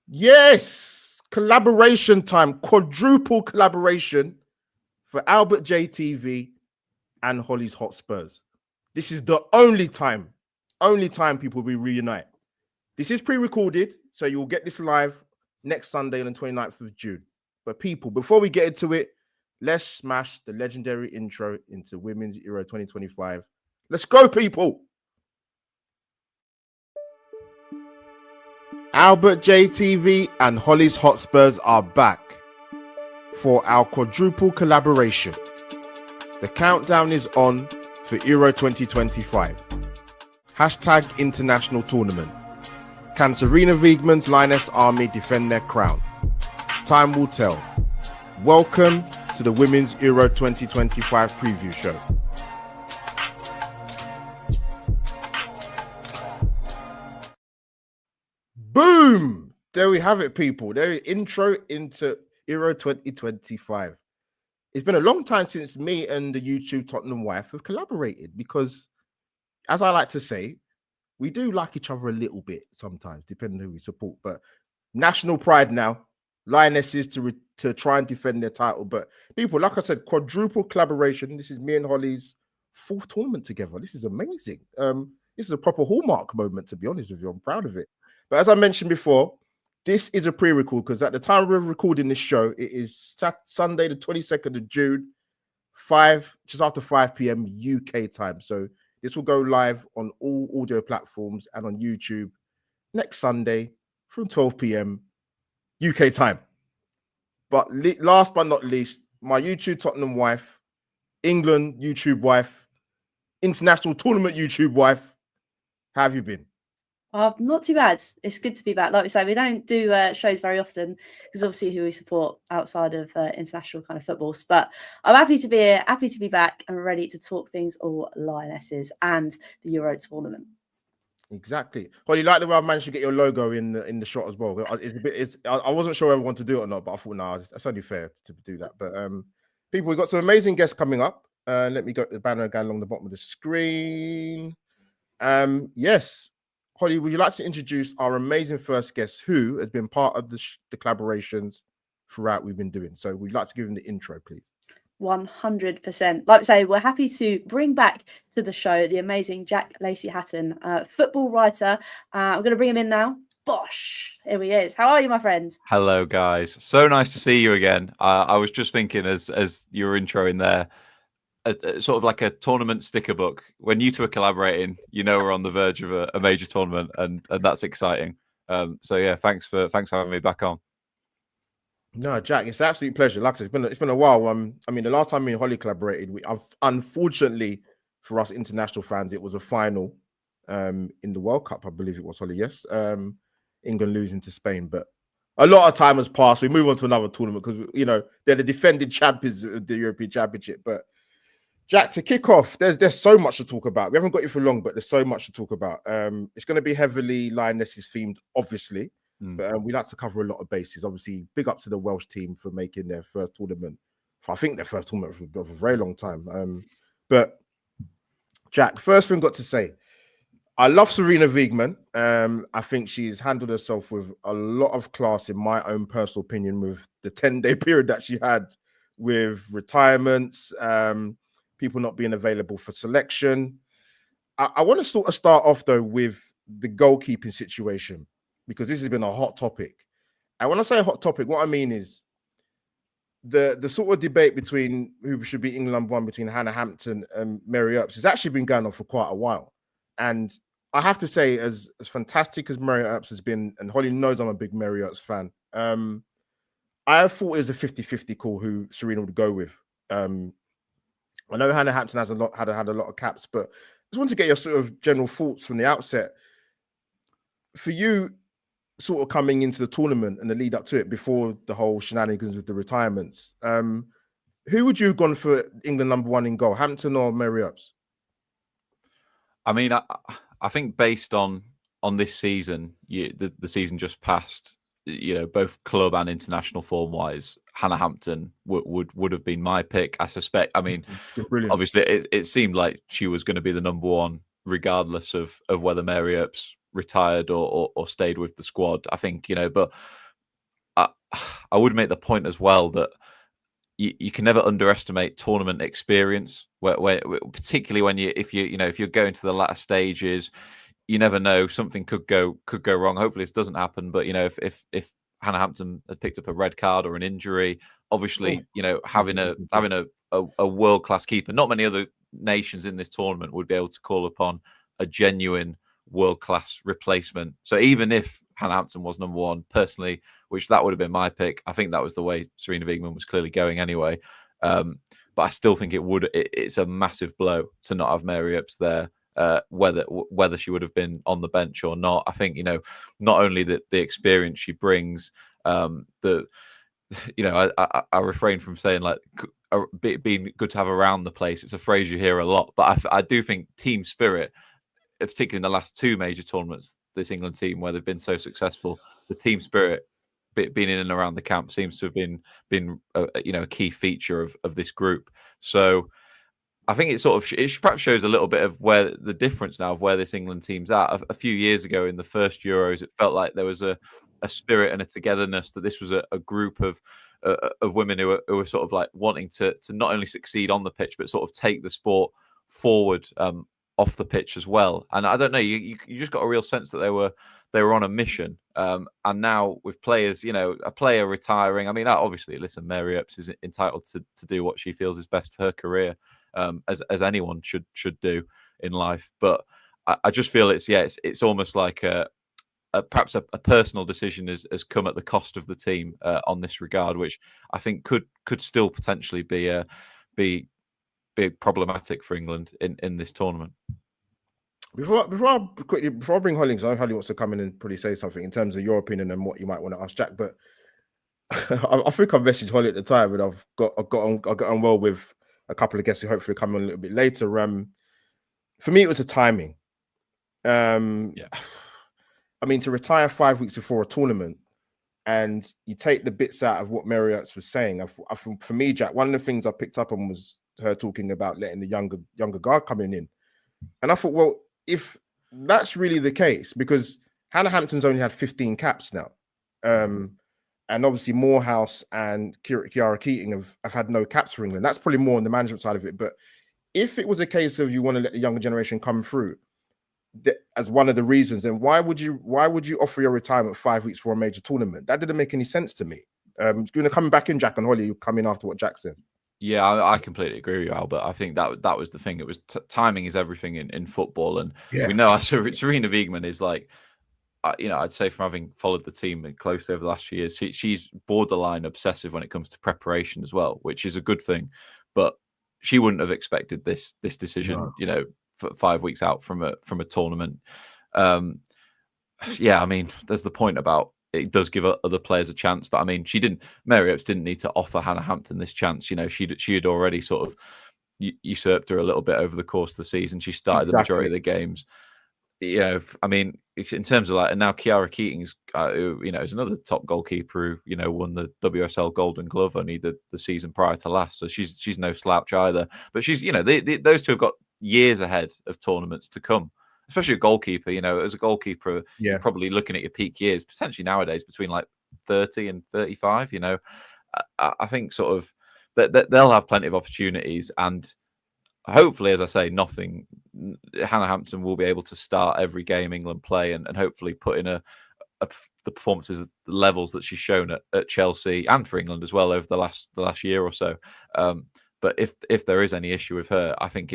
Yes, collaboration time, quadruple collaboration for Albert JTV and Holly's Hotspurs. This is the only time people will reunite. This is pre-recorded, so you'll get this live next Sunday on the 29th of June. But people, before we get into it, let's smash the legendary intro into Women's Euro 2025. Let's go, people. Albert JTV and Holly's Hotspurs are back for our quadruple collaboration. The countdown is on for Euro 2025. Hashtag international tournament. Can Sarina Wiegman's Lioness Army defend their crown? Time will tell. Welcome to the Women's Euro 2025 preview show. Boom! There we have it, people. There is intro into Euro 2025. It's been a long time since me and the YouTube Tottenham wife have collaborated because, as I like to say, we do like each other a little bit sometimes, depending on who we support. But national pride now, Lionesses to try and defend their title. But people, like I said, quadruple collaboration. This is me and Holly's fourth tournament together. This is amazing. This is a proper hallmark moment, to be honest with you. I'm proud of it. But as I mentioned before, this is a pre-record because at the time we're recording this show, it is Sunday, the 22nd of June, just after 5 p.m. UK time. So this will go live on all audio platforms and on YouTube next Sunday from 12 p.m. UK time. But last but not least, my YouTube Tottenham wife, England YouTube wife, international tournament YouTube wife, how have you been? Not too bad. It's good to be back. Like we say, we don't do shows very often because obviously who we support outside of international kind of footballs. But I'm happy to be here, happy to be back and ready to talk things all Lionesses and the Euro tournament. Exactly. Well, you like the way I managed to get your logo in the shot as well. I wasn't sure whether I want to do it or not, but I thought, no, it's only fair to do that. But people, we've got some amazing guests coming up. Let me go to the banner again along the bottom of the screen. Yes. Holly, would you like to introduce our amazing first guest who has been part of the collaborations throughout we've been doing? So we'd like to give him the intro, please. 100%. Like I say, we're happy to bring back to the show the amazing Jack Lacey-Hatton, football writer. I'm going to bring him in now. Bosh! Here he is. How are you, my friend? Hello, guys. So nice to see you again. I was just thinking as you were introing there, sort of like a tournament sticker book. When you two are collaborating, you know we're on the verge of a major tournament, and that's exciting. So yeah, thanks for having me back on. No, Jack, it's an absolute pleasure. Like I said, it's been a while. I mean, the last time me and Holly collaborated, unfortunately for us international fans, it was a final in the World Cup, I believe it was, Holly. Yes, England losing to Spain, but a lot of time has passed. We move on to another tournament because they're the defending champions of the European Championship, but. Jack, to kick off, there's so much to talk about. We haven't got you for long, but there's so much to talk about. It's going to be heavily Lionesses themed, obviously, but we like to cover a lot of bases. Obviously, big up to the Welsh team for making their first tournament. I think their first tournament for a very long time. But Jack, first thing I've got to say, I love Sarina Wiegman. I think she's handled herself with a lot of class, in my own personal opinion, with the 10-day period that she had with retirements. People not being available for selection. I want to sort of start off, though, with the goalkeeping situation, because this has been a hot topic. And when I say a hot topic, what I mean is the sort of debate between who should be England number one between Hannah Hampton and Mary Earps has actually been going on for quite a while. And I have to say, as fantastic as Mary Earps has been, and Holly knows I'm a big Mary Earps fan, I thought it was a 50-50 call who Sarina would go with. I know Hannah Hampton has had a lot of caps, but I just want to get your sort of general thoughts from the outset. For you, sort of coming into the tournament and the lead up to it before the whole shenanigans with the retirements, who would you have gone for England number one in goal, Hampton or Mary Earps? I mean, I think based on this season, the season just passed, both club and international form wise, Hannah Hampton would have been my pick. I suspect. I mean, obviously, it seemed like she was going to be the number one, regardless of whether Mary Earps retired or stayed with the squad. I think, but I would make the point as well that you can never underestimate tournament experience, where particularly when if you're going to the latter stages, you never know, something could go wrong. Hopefully this doesn't happen, but if Hannah Hampton had picked up a red card or an injury, obviously having a world-class keeper, not many other nations in this tournament would be able to call upon a genuine world-class replacement. So even if Hannah Hampton was number one, personally, which that would have been my pick, I think that was the way Sarina Wiegman was clearly going anyway. But I still think it's a massive blow to not have Mary Earps there, whether she would have been on the bench or not. I think, not only the experience she brings, I refrain from saying like being good to have around the place. It's a phrase you hear a lot, but I do think team spirit, particularly in the last two major tournaments, this England team where they've been so successful, the team spirit being in and around the camp seems to have been a key feature of this group. So I think it perhaps shows a little bit of where the difference now of where this England team's at. A few years ago in the first Euros, it felt like there was a spirit and a togetherness, that this was a group of women who were sort of like wanting to not only succeed on the pitch, but sort of take the sport forward off the pitch as well. And I don't know, you just got a real sense that they were on a mission. And now with players, a player retiring, I mean, obviously, listen, Mary Earps is entitled to do what she feels is best for her career, as anyone should do in life. But I just feel it's almost like perhaps a personal decision has come at the cost of the team on this regard, which I think could still potentially be problematic for England in this tournament. Before I bring Holly, because I know Holly wants to come in and probably say something in terms of your opinion and what you might want to ask Jack, but I think I messaged Holly at the time, and I got on well with a couple of guests who hopefully come on a little bit later. For me, it was a timing. I mean, to retire 5 weeks before a tournament, and you take the bits out of what Mary Earps was saying. For me, Jack, one of the things I picked up on was her talking about letting the younger guard coming in, and I thought, well, if that's really the case, because Hannah Hampton's only had 15 caps now, and obviously Morehouse and Kiara Keating have had no caps for England. That's probably more on the management side of it. But if it was a case of you want to let the younger generation come through as one of the reasons, then why would you offer your retirement 5 weeks for a major tournament? That didn't make any sense to me. Going to come back in, Jack, and Holly, you come in after what Jack said. Yeah, I completely agree with you, Albert. I think that was the thing. It was timing is everything in football, and we know Sarina Wiegman is like, I'd say from having followed the team closely over the last few years, she's borderline obsessive when it comes to preparation as well, which is a good thing. But she wouldn't have expected this decision, for 5 weeks out from a tournament. I mean, there's the point about it does give other players a chance, but I mean, Mary Earps didn't need to offer Hannah Hampton this chance. She had already sort of usurped her a little bit over the course of the season. She started the majority of the games. I mean, in terms of and now Kiara Keating's, is another top goalkeeper who, won the WSL Golden Glove only the season prior to last. So she's no slouch either. But she's, those two have got years ahead of tournaments to come. Especially a goalkeeper, as a goalkeeper, you're probably looking at your peak years, potentially nowadays between like 30 and 35. I think sort of that they'll have plenty of opportunities, and hopefully, as I say, Hannah Hampton will be able to start every game England play, and hopefully put in the performances, the levels that she's shown at Chelsea and for England as well over the last year or so. But if there is any issue with her, I think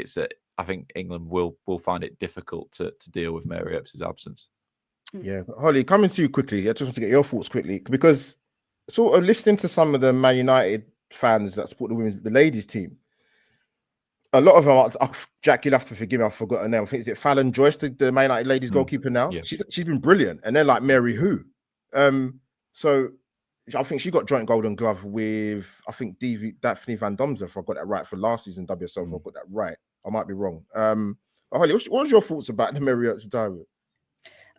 England will find it difficult to deal with Mary Earps' absence. Yeah, Holly, coming to you quickly. I just want to get your thoughts quickly, because sort of listening to some of the Man United fans that support the ladies team, a lot of them. Jack, you'll have to forgive me. I forgot her name. I think is it Fallon Joyce, the Man United ladies goalkeeper now. Yeah. She's been brilliant, and they're like Mary who. So I think she got joint Golden Glove with Daphne Van Domzer, if I got that right, for last season WSL. If I got that right, I might be wrong. Holly, what was your thoughts about the Mary Earps retirement?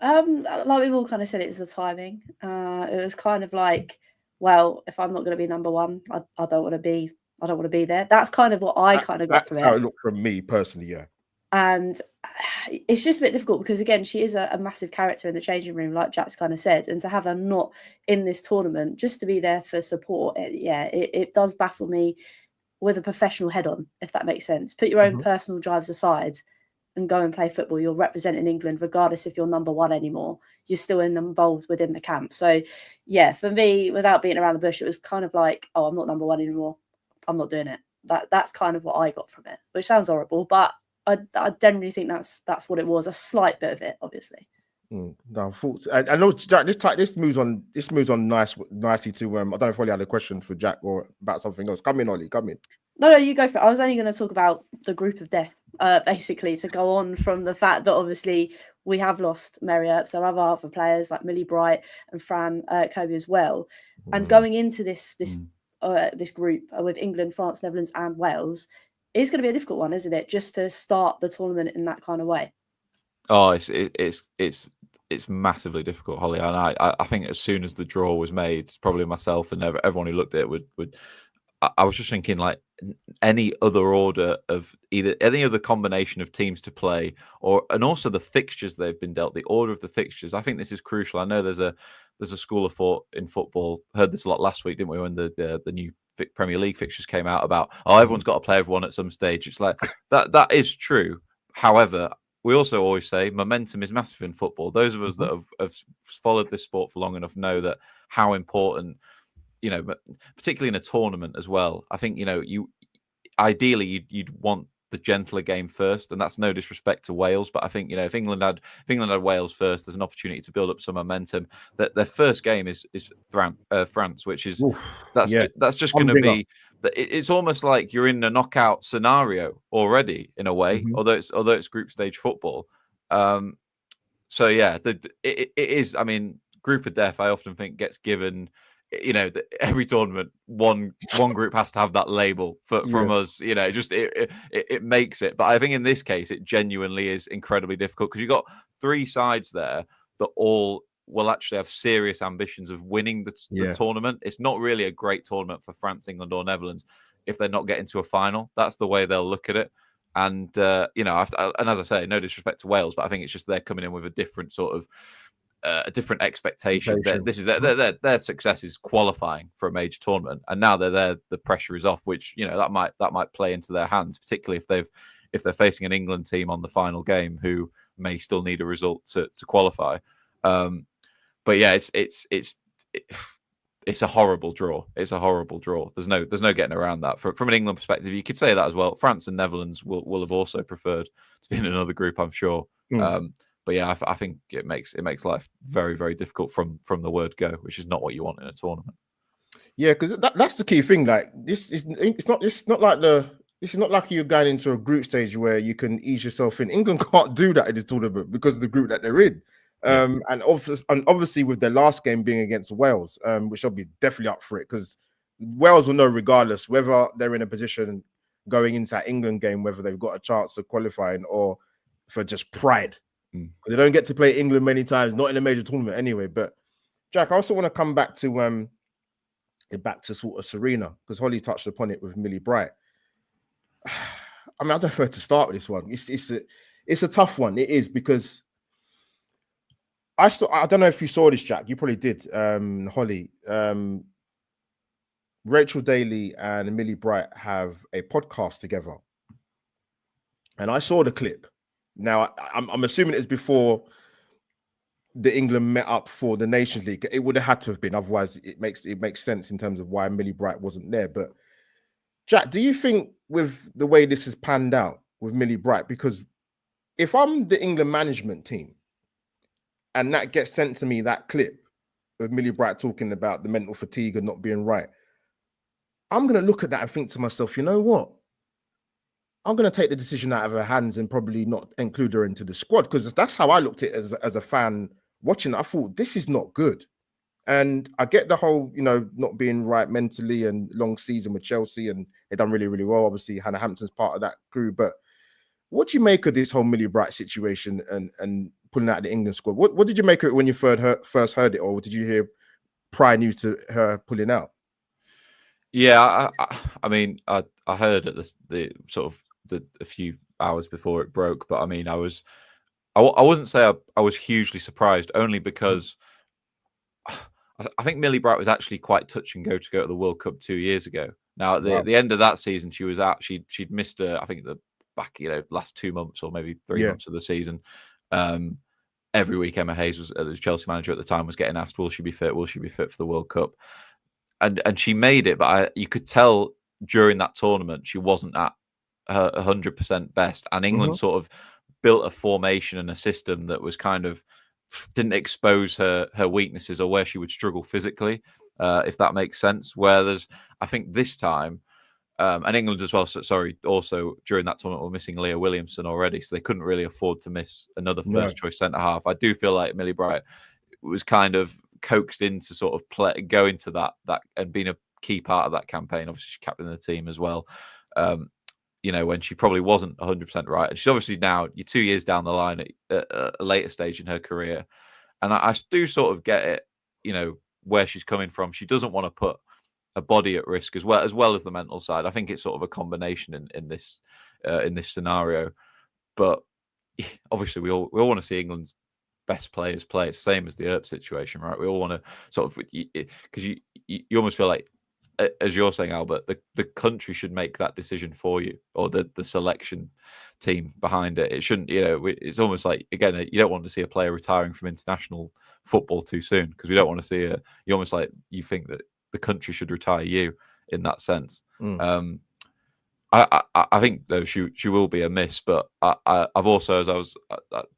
Like we've all kind of said, it was the timing. It was kind of like, well, if I'm not going to be number one, I don't want to be there. That's kind of what I got from it. That's how it looked from me personally. Yeah. And it's just a bit difficult because, again, she is a massive character in the changing room, like Jack's kind of said. And to have her not in this tournament, just to be there for support, it does baffle me with a professional head on, if that makes sense. Put your own personal drives aside and go and play football. You're representing England, regardless if you're number one anymore. You're still involved within the camp. So, yeah, for me, without beating around the bush, it was kind of like, oh, I'm not number one anymore. I'm not doing it. That's kind of what I got from it, which sounds horrible, but I generally think that's what it was. A slight bit of it, obviously. No, thoughts. I know Jack. This moves on nicely to. I don't know if Ollie had a question for Jack or about something else. Come in, Ollie. Come in. No, you go for it. I was only going to talk about the group of death, basically, to go on from the fact that obviously we have lost Mary Earps. There are other players like Millie Bright and Fran Kirby as well. And going into this group with England, France, Netherlands, and Wales is going to be a difficult one, isn't it? Just to start the tournament in that kind of way. Oh, it's massively difficult, Holly. And I think as soon as the draw was made, probably myself and everyone who looked at it would. I was just thinking, like, any other order of either any other combination of teams to play, and also the fixtures they've been dealt, the order of the fixtures. I think this is crucial. I know there's a school of thought in football. Heard this a lot last week, didn't we? When the new Premier League fixtures came out about, everyone's got to play everyone at some stage. It's like that is true. However, we also always say momentum is massive in football. Those of us that have followed this sport for long enough know that how important, but particularly in a tournament as well. I think, you ideally you'd want the gentler game first, and that's no disrespect to Wales, but I think, if England had Wales first, there's an opportunity to build up some momentum. That their first game is France, which is that's just going to be. It's almost like you're in a knockout scenario already in a way, although it's group stage football. So yeah, it is. I mean, group of death, I often think gets given. Every tournament, one group has to have that label from us. It makes it. But I think in this case, it genuinely is incredibly difficult because you've got three sides there that all will actually have serious ambitions of winning the tournament. It's not really a great tournament for France, England, or Netherlands if they're not getting to a final. That's the way they'll look at it. And and as I say, no disrespect to Wales, but I think it's just they're coming in with a different sort of a different expectation. This is their success is qualifying for a major tournament, and now they're there. The pressure is off, which that might play into their hands, particularly if they're facing an England team on the final game who may still need a result to qualify. But yeah, it's a horrible draw. It's a horrible draw. There's no getting around that. From an England perspective, you could say that as well. France and Netherlands will have also preferred to be in another group, I'm sure. But yeah, I think it makes life very, very difficult from the word go, which is not what you want in a tournament. Yeah, because that's the key thing. Like it's not like you're going into a group stage where you can ease yourself in. England can't do that in this tournament because of the group that they're in. And obviously with their last game being against Wales, which I'll be definitely up for it because Wales will know regardless whether they're in a position going into that England game, whether they've got a chance of qualifying or for just pride. They don't get to play England many times, not in a major tournament anyway. But Jack, I also want to come back to sort of Sarina because Holly touched upon it with Millie Bright. I mean, I don't know where to start with this one. It's a tough one. It is because I don't know if you saw this, Jack. You probably did, Holly. Rachel Daly and Millie Bright have a podcast together, and I saw the clip. Now, I'm assuming it's before the England met up for the Nations League. It would have had to have been, otherwise it makes sense in terms of why Millie Bright wasn't there. But Jack, do you think with the way this has panned out with Millie Bright, because if I'm the England management team and that gets sent to me, that clip of Millie Bright talking about the mental fatigue and not being right, I'm going to look at that and think to myself, you know what? I'm going to take the decision out of her hands and probably not include her into the squad, because that's how I looked at it as a fan watching. I thought, this is not good. And I get the whole, not being right mentally and long season with Chelsea, and they've done really, really well. Obviously, Hannah Hampton's part of that crew. But what do you make of this whole Millie Bright situation and pulling out the England squad? What did you make of it when you first heard it, or did you hear prior news to her pulling out? Yeah, I mean, I heard at the sort of a few hours before it broke. But I mean, I wouldn't say I was hugely surprised, only because I think Millie Bright was actually quite touch and go to the World Cup 2 years ago. Now, at the end of that season, she was out. She'd missed I think the back, last 2 months or maybe 3 months of the season. Every week, Emma Hayes was Chelsea manager at the time, was getting asked, "Will she be fit? Will she be fit for the World Cup?" And she made it, but you could tell during that tournament she wasn't at her 100% best. And England sort of built a formation and a system that was kind of didn't expose her weaknesses or where she would struggle physically, if that makes sense. Whereas I think this time, and England as well, also during that tournament were missing Leah Williamson already, so they couldn't really afford to miss another first choice centre half. I do feel like Millie Bright was kind of coaxed into sort of go into that and being a key part of that campaign. Obviously, she's captain of the team as well. When she probably wasn't 100% right. And she's obviously now, you're 2 years down the line at a later stage in her career. And I do sort of get it, where she's coming from. She doesn't want to put a body at risk as well as the mental side. I think it's sort of a combination in this scenario. But obviously, we all want to see England's best players play. It's the same as the Earp situation, right? We all want to sort of, because you almost feel like, as you're saying, Albert, the country should make that decision for you, or the selection team behind it. It shouldn't, it's almost like, again, you don't want to see a player retiring from international football too soon, because we don't want to see you almost like you think that the country should retire you in that sense. I think though she will be a miss, but I've also, as I was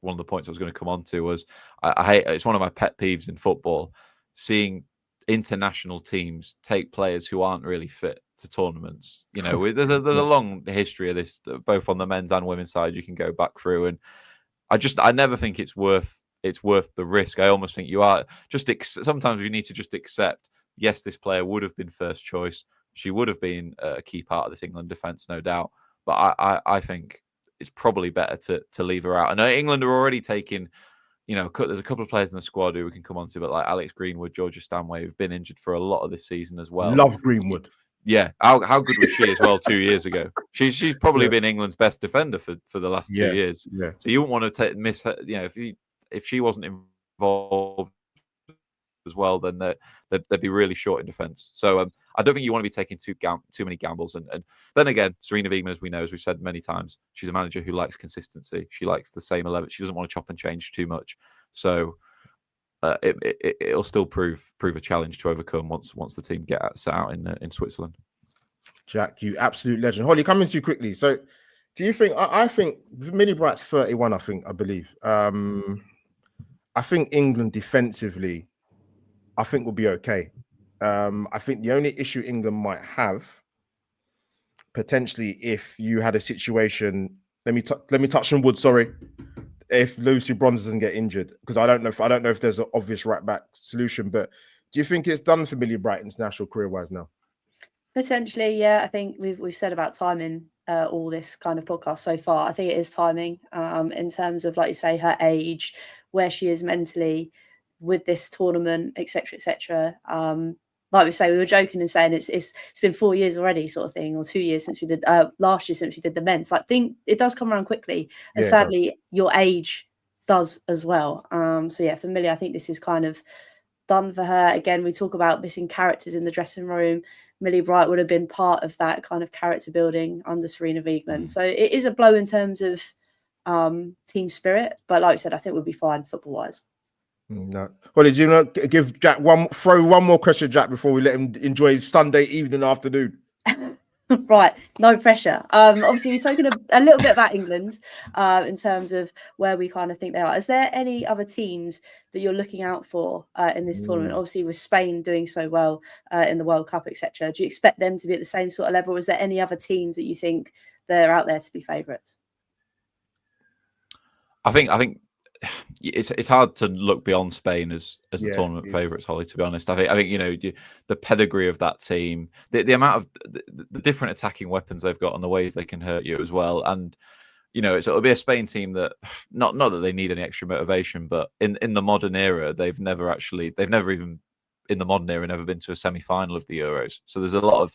one of the points I was going to come on to was I hate, it's one of my pet peeves in football, seeing international teams take players who aren't really fit to tournaments. There's a long history of this, both on the men's and women's side. You can go back through, and I never think it's worth the risk. I almost think you are just sometimes you need to just accept, yes, this player would have been first choice. She would have been a key part of this England defence, no doubt. But I think it's probably better to leave her out. I know England are already taking, there's a couple of players in the squad who we can come on to, but like Alex Greenwood, Georgia Stanway, who've been injured for a lot of this season as well. Love Greenwood. Yeah, how good was she as well 2 years ago? She's probably been England's best defender for the last 2 years. Yeah. So you wouldn't want to miss her. If she wasn't involved as well, then they'd be really short in defence. So I don't think you want to be taking too many gambles. And then again, Sarina Wiegman, as we know, as we've said many times, she's a manager who likes consistency. She likes the same 11. She doesn't want to chop and change too much. So it'll still prove a challenge to overcome once the team get set out in Switzerland. Jack, you absolute legend. Holly, coming to you quickly. So do you think, I think Millie Bright's 31, I believe. I think England defensively, I think will be okay. I think the only issue England might have potentially, if you had a situation, let me touch on wood. Sorry, if Lucy Bronze doesn't get injured, because I don't know if there's an obvious right back solution. But do you think it's done for Millie Bright international career wise now? Potentially, yeah. I think we've said about timing all this kind of podcast so far. I think it is timing in terms of, like you say, her age, where she is mentally with this tournament, etc., etc. Like we say, we were joking and saying it's been 4 years already, sort of thing, or 2 years since we did last year since we did the men's. Like, it does come around quickly, and sadly, your age does as well. So yeah, for Millie, I think this is kind of done for her. Again, we talk about missing characters in the dressing room. Millie Bright would have been part of that kind of character building under Sarina Wiegman. So it is a blow in terms of team spirit, but like I said, I think we'll be fine football wise. No. Well, did you give Jack throw one more question, Jack, before we let him enjoy his Sunday evening afternoon? Right, no pressure. Obviously, we've spoken a little bit about England in terms of where we kind of think they are. Is there any other teams that you're looking out for in this tournament? Obviously, with Spain doing so well in the World Cup, etc., do you expect them to be at the same sort of level? Or is there any other teams that you think they're out there to be favourites? I think it's hard to look beyond Spain as the tournament favourites, Holly, to be honest. I think the pedigree of that team, the amount of the different attacking weapons they've got and the ways they can hurt you as well. And it'll be a Spain team that not that they need any extra motivation, but in the modern era, they've never even in the modern era never been to a semi-final of the Euros. So there's a lot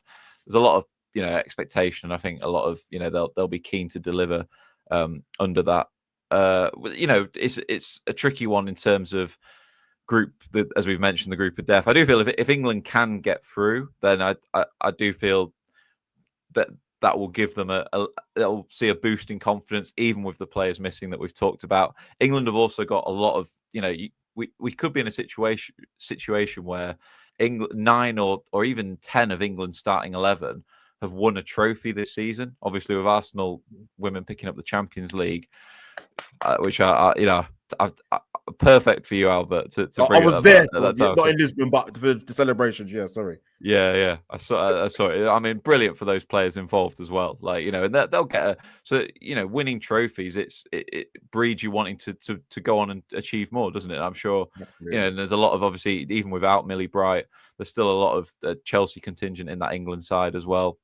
of expectation, and I think a lot of they'll be keen to deliver under that. It's a tricky one in terms of group, as we've mentioned, the group of death. I do feel if England can get through, then I do feel that will give them they'll see a boost in confidence, even with the players missing that we've talked about. England have also got a lot of, we could be in a situation where England 9 or even 10 of England's starting 11 have won a trophy this season. Obviously, with Arsenal women picking up the Champions League, which are perfect for you, Albert. To bring I was there, not in Lisbon, but for the celebrations. Yeah, sorry. Yeah. I saw it. I mean, brilliant for those players involved as well. And they'll get winning trophies. It breeds you wanting to go on and achieve more, doesn't it? I'm sure. Yeah. And there's a lot of, obviously, even without Millie Bright, there's still a lot of Chelsea contingent in that England side as well.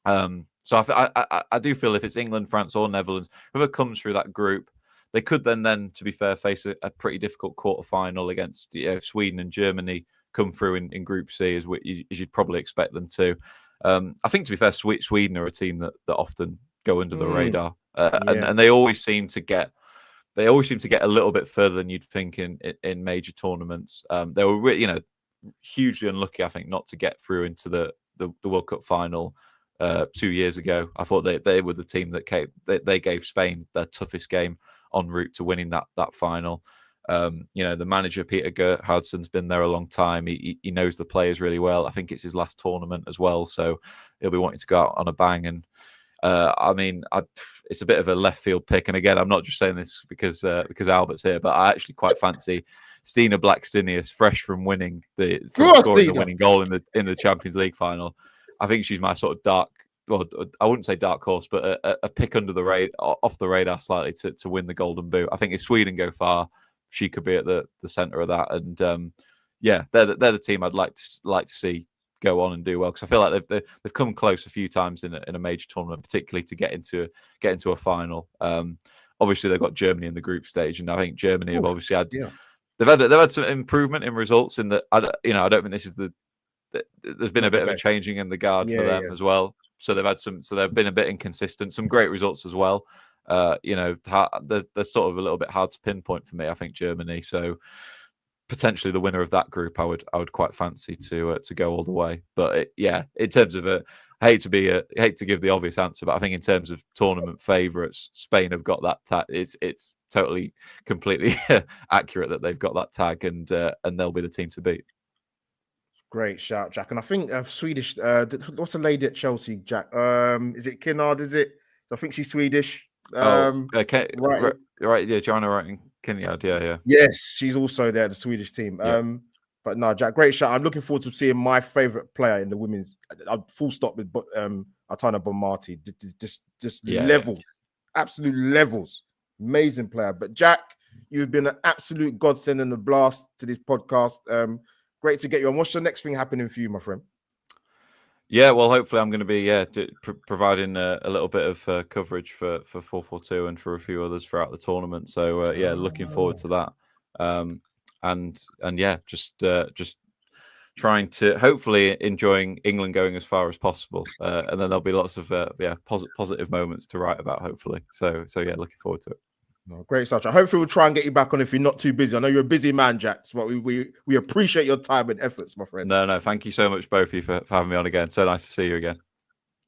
So I do feel if it's England, France, or Netherlands, whoever comes through that group, they could then, to be fair, face a pretty difficult quarter-final against Sweden and Germany come through in Group C, as you'd probably expect them to. I think, to be fair, Sweden are a team that often go under the radar, and they always seem to get a little bit further than you'd think in major tournaments. They were hugely unlucky, I think, not to get through into the World Cup final 2 years ago. I thought they were the team that they gave Spain their toughest game en route to winning that final. The manager, Peter Gerhardson's been there a long time. He knows the players really well. I think it's his last tournament as well, so he'll be wanting to go out on a bang. And it's a bit of a left field pick. And again, I'm not just saying this because Albert's here, but I actually quite fancy Stina Blackstenius, fresh from scoring the winning goal in the Champions League final. I think she's my sort of I wouldn't say dark horse, but a pick off the radar slightly to win the Golden Boot. I think if Sweden go far, she could be at the centre of that. And they're the team I'd like to see go on and do well, because I feel like they've come close a few times in a major tournament, particularly to get into a final. Obviously, they've got Germany in the group stage, and I think Germany have obviously had they've had some improvement in results. In that, I don't think this is there's been a bit of a changing in the guard for them as well. So they've been a bit inconsistent. Some great results as well. They're sort of a little bit hard to pinpoint for me, I think, Germany. So potentially the winner of that group, I would quite fancy to go all the way. But in terms of I hate to give the obvious answer, but I think in terms of tournament favourites, Spain have got that tag. It's totally, completely accurate that they've got that tag, and they'll be the team to beat. Great shout, Jack. And I think Swedish. What's the lady at Chelsea, Jack? Is it Kinnard? Is it? I think she's Swedish. Okay, right. Yeah, Joanna Writing Kinnard. Yeah. Yes, she's also there, the Swedish team. But no, Jack, great shout. I'm looking forward to seeing my favourite player in the women's. Full stop with Aitana Bonmatí. Just levels, absolute levels. Amazing player. But Jack, you've been an absolute godsend and a blast to this podcast. Great to get you on. What's the next thing happening for you, my friend? Yeah, well, hopefully I'm going to be providing a little bit of coverage for 442 and for a few others throughout the tournament. So looking forward to that. Just trying to hopefully enjoying England going as far as possible, and then there'll be lots of positive moments to write about. Hopefully, so looking forward to it. No, great stuff. Hopefully we'll try and get you back on if you're not too busy. I know you're a busy man, Jack, but we appreciate your time and efforts, my friend. No, thank you so much, both of you, for having me on again. So nice to see you again.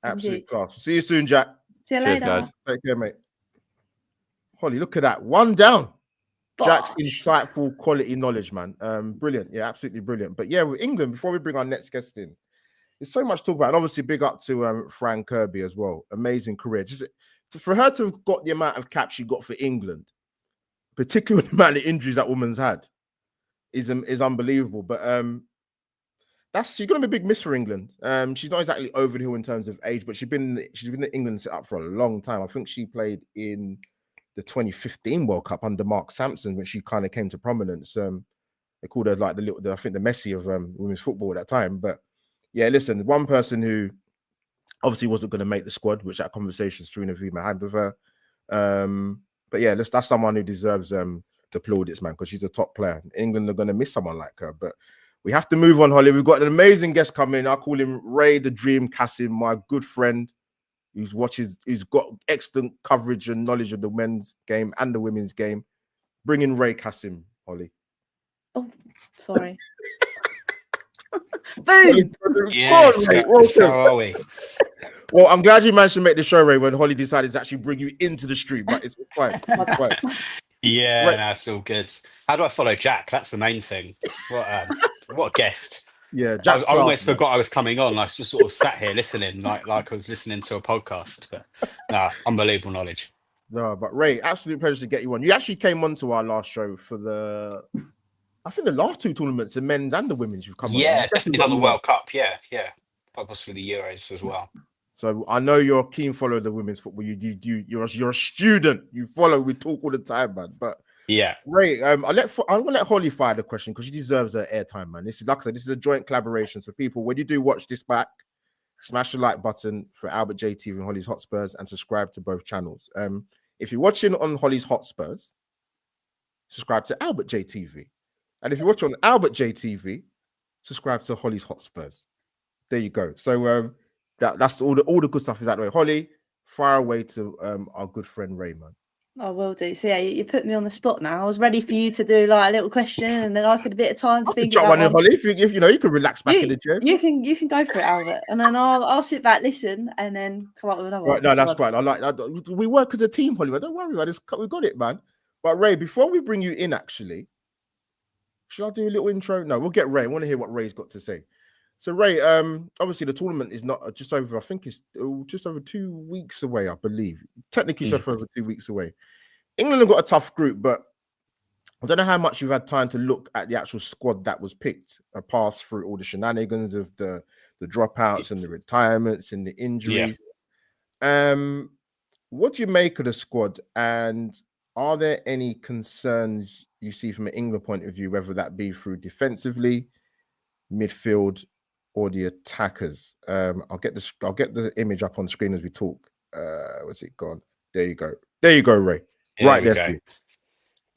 Absolute class. See you soon, Jack. See you Cheers, later, guys. Take care, mate. Holly, look at that. 1 down. Jack's insightful, quality knowledge, man. Brilliant. Yeah, absolutely brilliant. But yeah, with England, before we bring our next guest in, there's so much to talk about. And obviously, big up to Fran Kirby as well. Amazing career. Just for her to have got the amount of caps she got for England, particularly the amount of injuries that woman's had, is unbelievable. But she's going to be a big miss for England. She's not exactly over the hill in terms of age, but she's been in England set up for a long time. I think she played in the 2015 World Cup under Mark Sampson when she kind of came to prominence. They called her like the Messi of women's football at that time. But yeah, listen, one person who obviously wasn't going to make the squad, which that conversation Serena Vima had with her. But yeah, that's someone who deserves the plaudits, man, because she's a top player. England are going to miss someone like her. But we have to move on, Holly. We've got an amazing guest coming. I call him Ray the Dream Kassim, my good friend. who's got excellent coverage and knowledge of the men's game and the women's game. Bring in Ray Kassim, Holly. Oh, sorry. Boom. Yes, so are we. Well, I'm glad you managed to make the show, Ray, when Holly decided to actually bring you into the stream, but it's fine. It's fine. Yeah, Right. that's all good. How do I follow Jack? That's the main thing. What a guest. Yeah, I Jack almost forgot I was coming on. I was just sort of sat here listening, like I was listening to a podcast. But unbelievable knowledge. No, but Ray, absolute pleasure to get you on. You actually came on to our last show for I think the last two tournaments, the men's and the women's. You've come on. Yeah, You've definitely done done the well. World Cup. Yeah, quite possibly the Euros as well. So I know you're a keen follower of the women's football. You're a student. You follow. We talk all the time, man. But yeah, Ray, I'm gonna let Holly fire the question because she deserves her airtime, man. This is, like I said, this is a joint collaboration. So people, when you do watch this back, smash the like button for Albert JTV and Holly's Hotspurs, and subscribe to both channels. If you're watching on Holly's Hotspurs, subscribe to Albert JTV, and if you watch on Albert JTV, subscribe to Holly's Hotspurs. There you go. So that's all the good stuff is that way. Holly, fire away to our good friend Ray, man. I will do. So yeah, you put me on the spot now. I was ready for you to do like a little question, and then I could a bit of time to think about one in, Holly. If you know, you can relax back in the chair. You can go for it, Albert, and then I'll sit back, listen, and then come up with another. Right, no, that's fine. I like that. We work as a team, Holly. Don't worry about this. We got it, man. But Ray, before we bring you in, actually, should I do a little intro? No, we'll get Ray. I want to hear what Ray's got to say. So Ray, obviously the tournament is not just over. I think it's just over 2 weeks away. I believe technically just over 2 weeks away. England have got a tough group, but I don't know how much you've had time to look at the actual squad that was picked, pass through all the shenanigans of the dropouts and the retirements and the injuries. Yeah. What do you make of the squad, and are there any concerns you see from an England point of view, whether that be through defensively, midfield, or the attackers? I'll get the image up on screen as we talk. Where's it gone? There you go, Ray. Right there.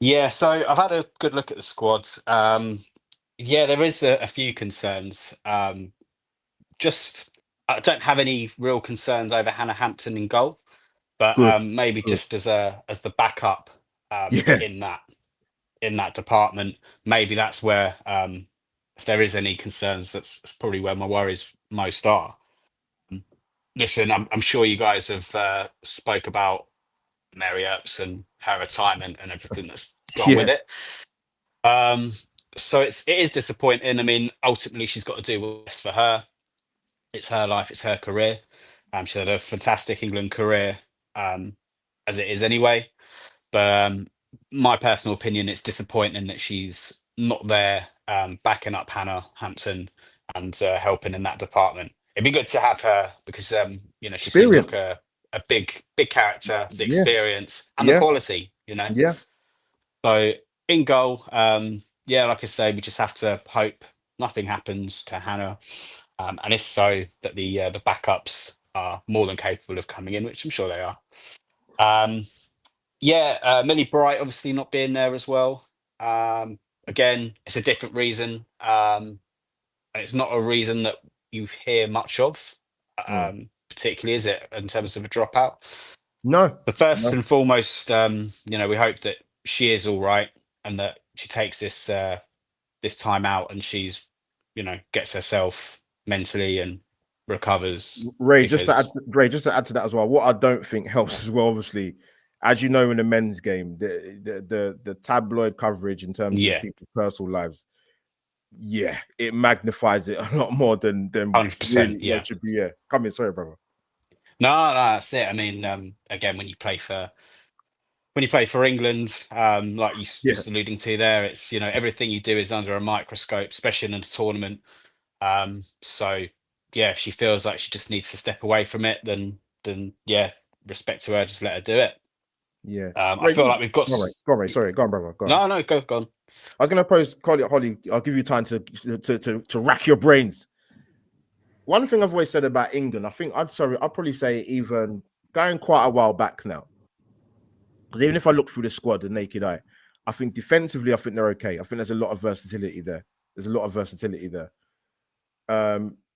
Yeah, so I've had a good look at the squads. Yeah, there is a few concerns. I don't have any real concerns over Hannah Hampton in goal, but maybe just as the backup in that department, maybe that's where if there is any concerns, that's probably where my worries most are. Listen, I'm sure you guys have spoke about Mary Earps and her retirement and everything that's gone with it. So it is disappointing. I mean, ultimately she's got to do what's best for her. It's her life, it's her career. She had a fantastic England career, as it is anyway. But my personal opinion, it's disappointing that she's not there backing up Hannah Hampton and helping in that department. It'd be good to have her because she seems like a big character, the experience and the quality, Yeah. So in goal, like I say, we just have to hope nothing happens to Hannah, and if so, that the backups are more than capable of coming in, which I'm sure they are. Millie Bright obviously not being there as well. Again, it's a different reason. And it's not a reason that you hear much of, particularly, is it, in terms of a dropout? No. But first and foremost, we hope that she is all right and that she takes this time out and she's, gets herself mentally and recovers. Ray, just to add to that as well, what I don't think helps as well, obviously, as you know, in the men's game, the tabloid coverage in terms of people's personal lives, it magnifies it a lot more than 100%. Really it should be. Come in, sorry, brother. No, that's it. I mean, again, when you play for England, like you just alluding to there, it's everything you do is under a microscope, especially in a tournament. So if she feels like she just needs to step away from it, then respect to her, just let her do it. Yeah, I feel like we've got. Go on, Ray. Sorry, go on, brother. Go on. No, go on. I was going to pose, Holly. I'll give you time to rack your brains. One thing I've always said about England, I'll probably say even going quite a while back now. Because even if I look through the squad, the naked eye, I think defensively, I think they're okay. I think there's a lot of versatility there.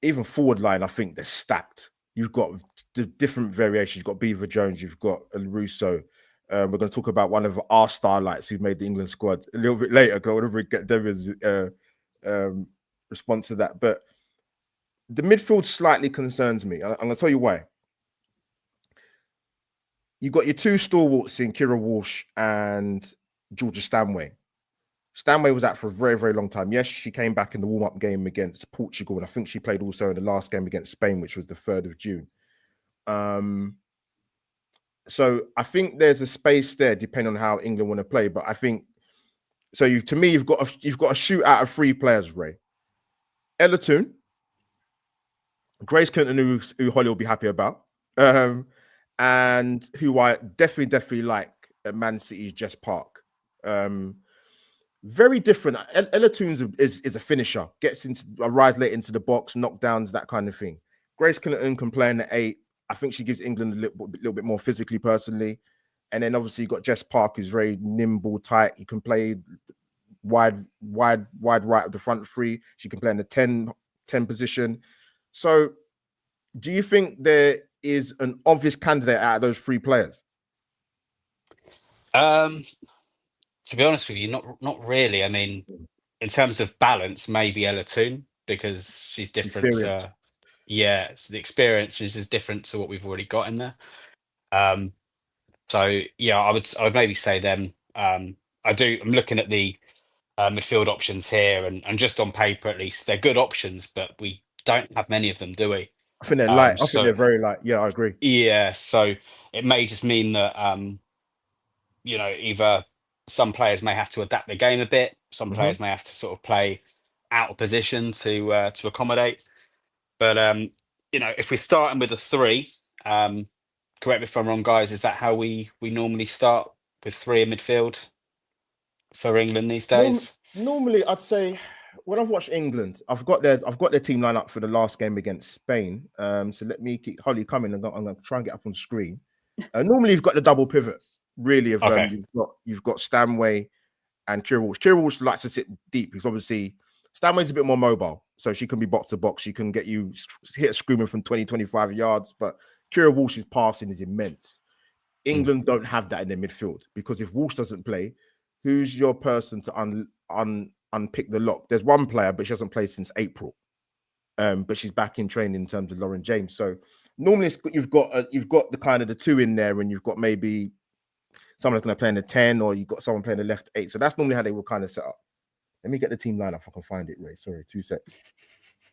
Even forward line, I think they're stacked. you've got the different variations. You've got Beaver Jones, you've got Russo. We're going to talk about one of our starlights who made the England squad a little bit later. I want to get Devin's response to that. But the midfield slightly concerns me. I'm going to tell you why. You've got your two stalwarts in Kira Walsh and Georgia Stanway. Stanway was out for a very, very long time. Yes, she came back in the warm-up game against Portugal, and I think she played also in the last game against Spain, which was the 3rd of June. So I think there's a space there, depending on how England want to play. But I think so. To me, you've got to shoot out of 3 players, Ray. Ella Toone, Grace Clinton, who Holly will be happy about, and who I definitely like at Man City's Jess Park. Very different. Ella Toone is a finisher, arrives late into the box, knockdowns, that kind of thing. Grace Clinton can play in the 8. I think she gives England a little bit more physically, personally. And then obviously you've got Jess Park, who's very nimble, tight. He can play wide right of the front 3. She can play in the 10 position. So do you think there is an obvious candidate out of those 3 players? To be honest with you, not really. I mean, in terms of balance, maybe Ella Toone, because she's different. So the experience is different to what we've already got in there. So yeah, I would maybe say them. I'm looking at the midfield options here, and just on paper at least, they're good options, but we don't have many of them, do we? I think they're light. I think they're very light. Yeah, I agree. Yeah, so it may just mean that either some players may have to adapt their game a bit. Some players may have to sort of play out of position to accommodate. But if we're starting with a 3, correct me if I'm wrong, guys, is that how we normally start, with 3 in midfield for England these days? Normally, I'd say when I've watched England, I've got their team lineup for the last game against Spain. So let me keep Holly coming, and I'm going to try and get up on screen. Normally, you've got the double pivot. Really, you've got Stanway and Kira Walsh. Kira Walsh likes to sit deep because obviously Stanway's a bit more mobile, so she can be box to box. She can get you hit a screamer from 20-25 yards. But Kira Walsh's passing is immense. England don't have that in their midfield, because if Walsh doesn't play, who's your person to unpick the lock? There's one player, but she hasn't played since April. But she's back in training in terms of Lauren James. So normally you've got the kind of the 2 in there, and you've got maybe someone that's going to play in the 10, or you've got someone playing the left 8. So that's normally how they will kind of set up. Let me get the team lineup if I can find it, Ray. Sorry, 2 seconds.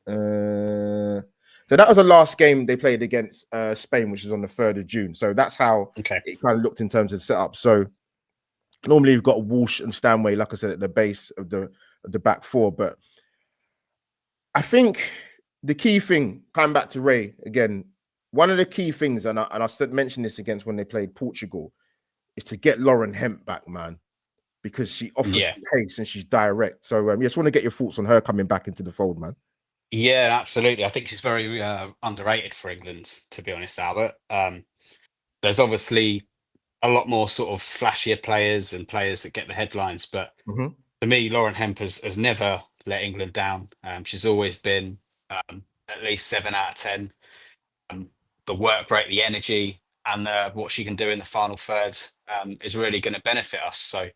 So that was the last game they played against Spain, which is on the 3rd of June. So that's how it kind of looked in terms of setup. So normally you've got Walsh and Stanway, like I said, at the base of the back 4. But I think the key thing, coming back to Ray again, one of the key things, and I mentioned this against when they played Portugal, is to get Lauren Hemp back, man, because she offers pace and she's direct. So just want to get your thoughts on her coming back into the fold, man. Yeah, absolutely. I think she's very underrated for England, to be honest, Albert. There's obviously a lot more sort of flashier players and players that get the headlines, but for me, Lauren Hemp has never let England down. She's always been at least 7 out of 10. The work rate, the energy, and what she can do in the final third is really going to benefit us. So,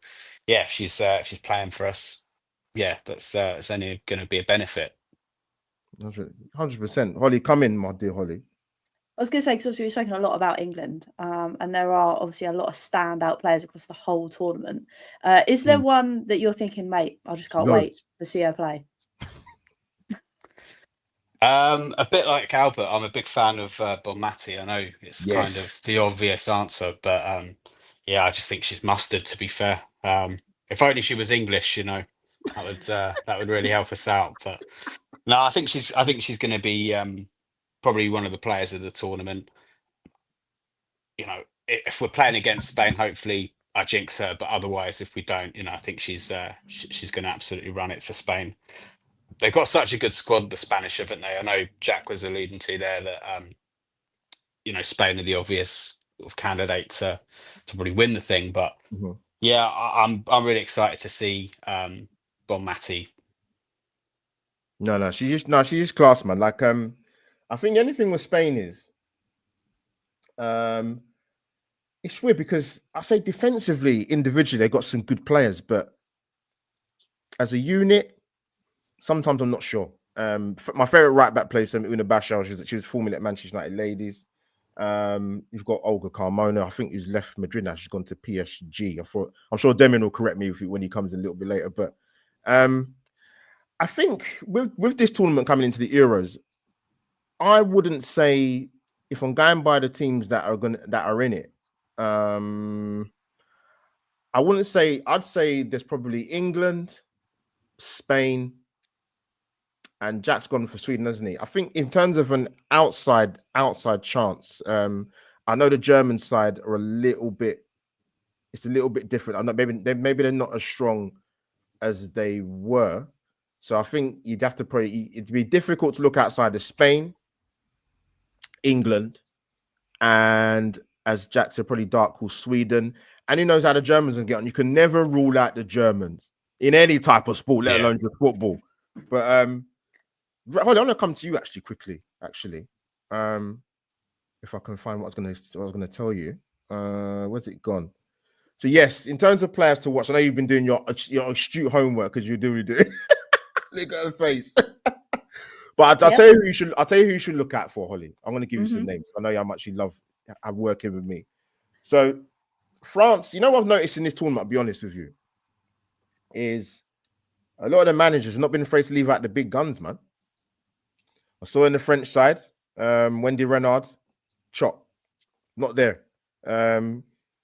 yeah, if she's playing for us, that's it's only going to be a benefit. 100%. Holly, come in, my dear Holly. I was going to say, because obviously we've spoken a lot about England, and there are obviously a lot of standout players across the whole tournament. Is there one that you're thinking, mate, I just can't wait to see her play? A bit like Albert, I'm a big fan of Bonmati. I know it's kind of the obvious answer, but I just think she's mustard, to be fair. If only she was English, that would really help us out. But no, I think she's going to be probably one of the players of the tournament. If we're playing against Spain, hopefully I jinx her, but otherwise, if we don't, I think she's going to absolutely run it for Spain. They've got such a good squad, the Spanish, haven't they? I know Jack was alluding to there that Spain are the obvious sort of candidate to probably win the thing, but I'm really excited to see Bonmati. No, she's just class, man. Like I think anything with Spain is It's weird because I say defensively, individually, they got some good players, but as a unit, sometimes I'm not sure. My favorite right back player is Una Bashar. She was formerly at Manchester United Ladies. You've got Olga Carmona. I think who's left Madrid now. She's gone to PSG. I'm sure Demian will correct me when he comes a little bit later. But I think with this tournament coming into the Euros, I wouldn't say, if I'm going by the teams that are in it, I wouldn't say. I'd say there's probably England, Spain, and Jack's gone for Sweden, hasn't he? I think in terms of an outside chance, I know the German side are a little bit different. I know maybe they're not as strong as they were. So I think you'd have to probably, it'd be difficult to look outside of Spain, England, and as Jack said, probably dark horse Sweden. And who knows how the Germans will get on. You can never rule out the Germans in any type of sport, let alone just football. But hold on, I want to come to you actually quickly. If I can find what I was going to tell you. Where's it gone? So yes, in terms of players to watch, I know you've been doing your astute homework because you do. Look at her face. But I'll tell you who you should. I'll tell you who you should look out for, Holly. I'm going to give you some names. I know how much you love working with me. So France, you know what I've noticed in this tournament, I'll be honest with you, is a lot of the managers have not been afraid to leave out the big guns, man. I saw in the French side, Wendy Renard, chop, not there.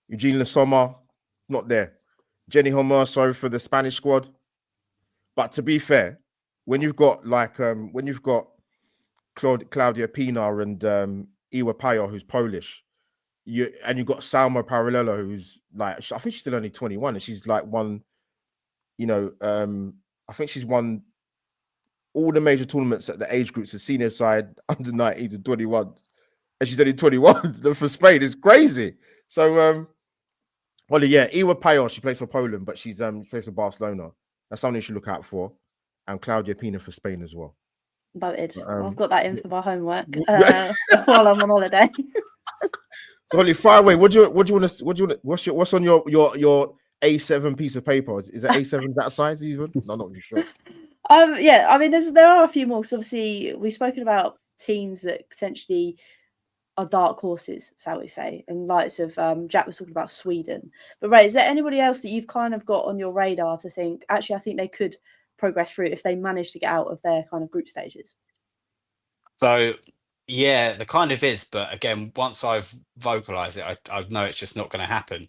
Eugene Le Sommer, not there. Jenny Homer, sorry for the Spanish squad. But to be fair, when you've got Claudia Pina and Iwa Payo, who's Polish, you've got Salma Parallelo, who's like, I think she's still only 21, and she's like won, I think she's won all the major tournaments at the age groups, the senior side, under 19 and 21, and she's only 21 for Spain. It's crazy. So, Iwa Payo, she plays for Poland, but she plays for Barcelona. That's something you should look out for. And Claudia Pina for Spain as well. Noted. I've got that in for my homework while I'm on holiday. So, Holly, fire away. What's on your A7 piece of paper? Is it A7 that size even? No, not really sure. I mean, there are a few more. Because obviously, we've spoken about teams that potentially are dark horses, shall we say, and likes of Jack was talking about Sweden. But Ray, is there anybody else that you've kind of got on your radar to think, actually, I think they could progress through if they manage to get out of their kind of group stages? So yeah, there kind of is, but again, once I've vocalized it, I know it's just not going to happen.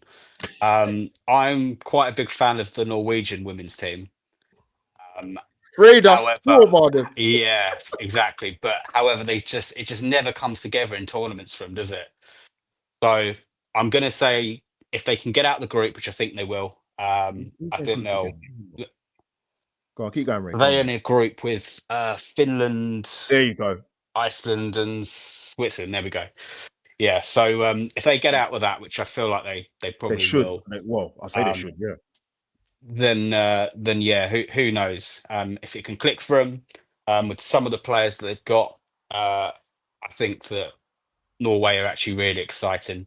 I'm quite a big fan of the Norwegian women's team. Frida, yeah, exactly. But however, it just never comes together in tournaments for them, does it? So I'm going to say if they can get out the group, which I think they will, I think they'll. Go on, keep going, Ray. They're in a group with Finland. There you go. Iceland and Switzerland. There we go. Yeah. So if they get out with that, which I feel like they probably should. will. Well, I say they should. Yeah. Then yeah, who knows? If it can click for them with some of the players that they've got, I think that Norway are actually really exciting.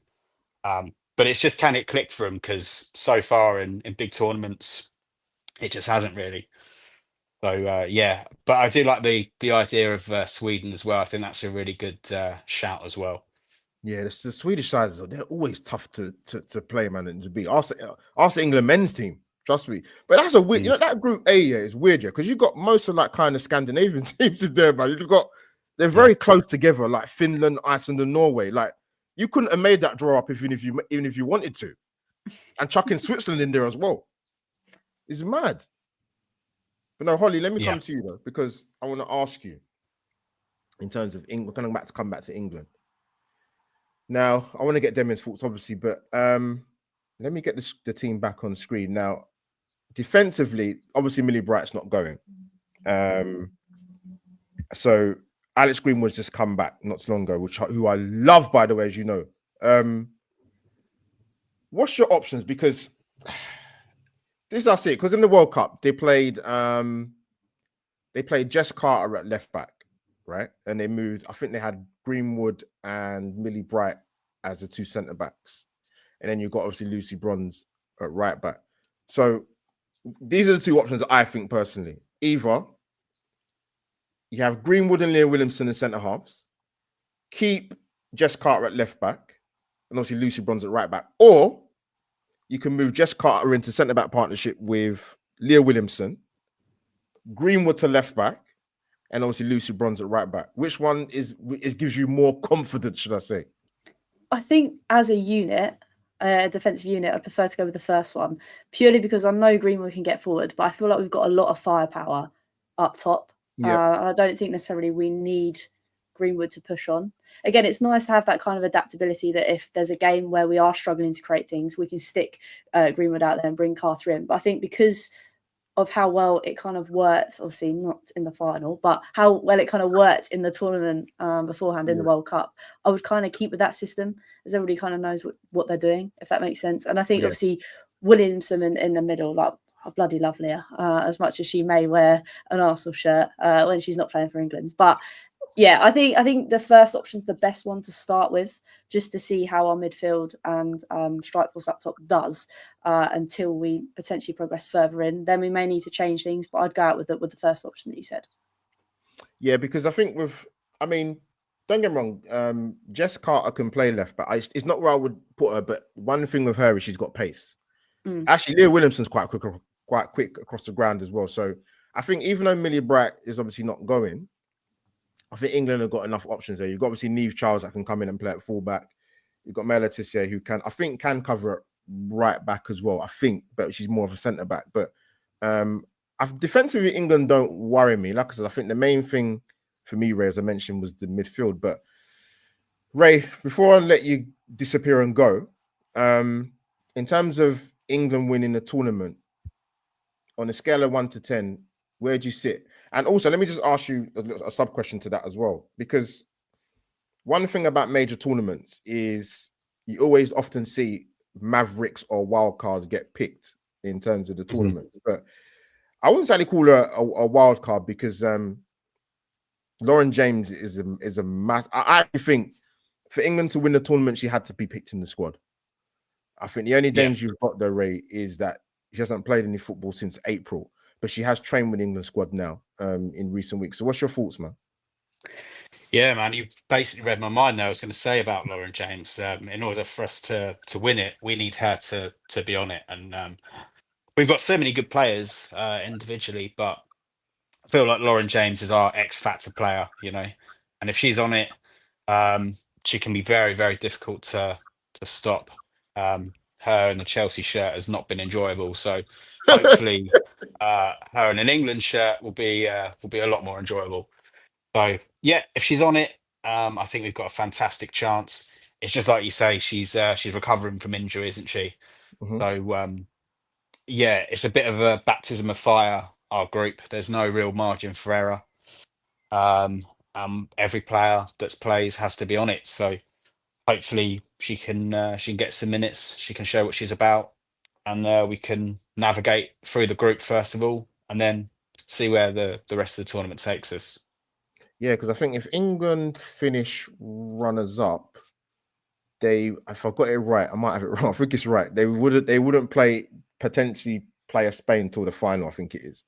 But it's just, can it click for them? Because so far in big tournaments, it just hasn't really. So yeah, but I do like the idea of Sweden as well. I think that's a really good shout as well. Yeah, the Swedish sides, they're always tough to play, man, and to beat. Ask the England men's team, trust me. But that's a weird, that Group A, is weird, yeah, because you've got most of like kind of Scandinavian teams in there, man. They're very close together, like Finland, Iceland, and Norway. Like, you couldn't have made that draw up even if you wanted to, and chucking Switzerland in there as well. It's mad. But no, Holly, let me come to you though, because I want to ask you in terms of England. We're going to come back to England. Now, I want to get Demian's thoughts, obviously, but let me get the team back on screen. Now, defensively, obviously, Millie Bright's not going. So Alex Greenwood's just come back not too long ago, who I love, by the way, as you know. What's your options? Because this is, I see it, because in the World Cup, they played Jess Carter at left back, right? And they moved, I think they had Greenwood and Millie Bright as the two centre backs, and then you've got obviously Lucy Bronze at right back. So these are the two options that I think personally. Either you have Greenwood and Leah Williamson in centre halves, keep Jess Carter at left back, and obviously Lucy Bronze at right back, or you can move Jess Carter into centre back partnership with Leah Williamson, Greenwood to left back, and obviously Lucy Bronze at right back. Which one gives you more confidence, should I say? I think as a unit, a defensive unit, I prefer to go with the first one, purely because I know Greenwood can get forward, but I feel like we've got a lot of firepower up top. Yeah. And I don't think necessarily we need Greenwood to push on. Again, it's nice to have that kind of adaptability that if there's a game where we are struggling to create things, we can stick Greenwood out there and bring Carter in. But I think because of how well it kind of worked, obviously not in the final, but how well it kind of worked in the tournament beforehand in the World Cup, I would kind of keep with that system, as everybody kind of knows what they're doing, if that makes sense. And I think obviously Williamson in the middle, like, I bloody love Leah, as much as she may wear an Arsenal shirt when she's not playing for England. But yeah, I think the first option is the best one to start with, just to see how our midfield and strike force up top does until we potentially progress further in. Then we may need to change things, but I'd go out with the first option that you said. Yeah, because I think don't get me wrong, Jess Carter can play left back. It's not where I would put her, but one thing with her is she's got pace. Actually, Leah Williamson's quite quick across the ground as well. So I think even though Millie Bright is obviously not going, I think England have got enough options there. You've got obviously Niamh Charles that can come in and play at fullback. You've got Maya Letitia who can cover it right back as well. I think, but she's more of a centre back. But defensively, England don't worry me. Like I said, I think the main thing for me, Ray, as I mentioned, was the midfield. But Ray, before I let you disappear and go, in terms of England winning the tournament, on a scale of 1 to 10, where do you sit? And also, let me just ask you a sub question to that as well, because one thing about major tournaments is you always often see Mavericks or wild cards get picked in terms of the tournament. But I wouldn't exactly call her a wild card because Lauren James is a mass. I think for England to win the tournament, she had to be picked in the squad. I think the only danger you've got there, Ray, is that she hasn't played any football since April, but she has trained with the England squad now in recent weeks. So what's your thoughts, man? Yeah, man, you basically read my mind there. I was going to say about Lauren James. In order for us to win it, we need her to be on it. And we've got so many good players individually, but I feel like Lauren James is our X factor player, you know. And if she's on it, she can be very, very difficult to stop. Her in the Chelsea shirt has not been enjoyable, so hopefully her in an England shirt will be a lot more enjoyable. So yeah, if she's on it, I think we've got a fantastic chance. It's just like you say, she's recovering from injury, isn't she? So yeah, it's a bit of a baptism of fire, our group. There's no real margin for error. Every player that plays has to be on it. So hopefully she can get some minutes. She can show what she's about, and we can navigate through the group first of all, and then see where the rest of the tournament takes us. Yeah, because I think if England finish runners up, if I got it right, I might have it wrong. I think it's right. They wouldn't potentially play a Spain till the final, I think it is.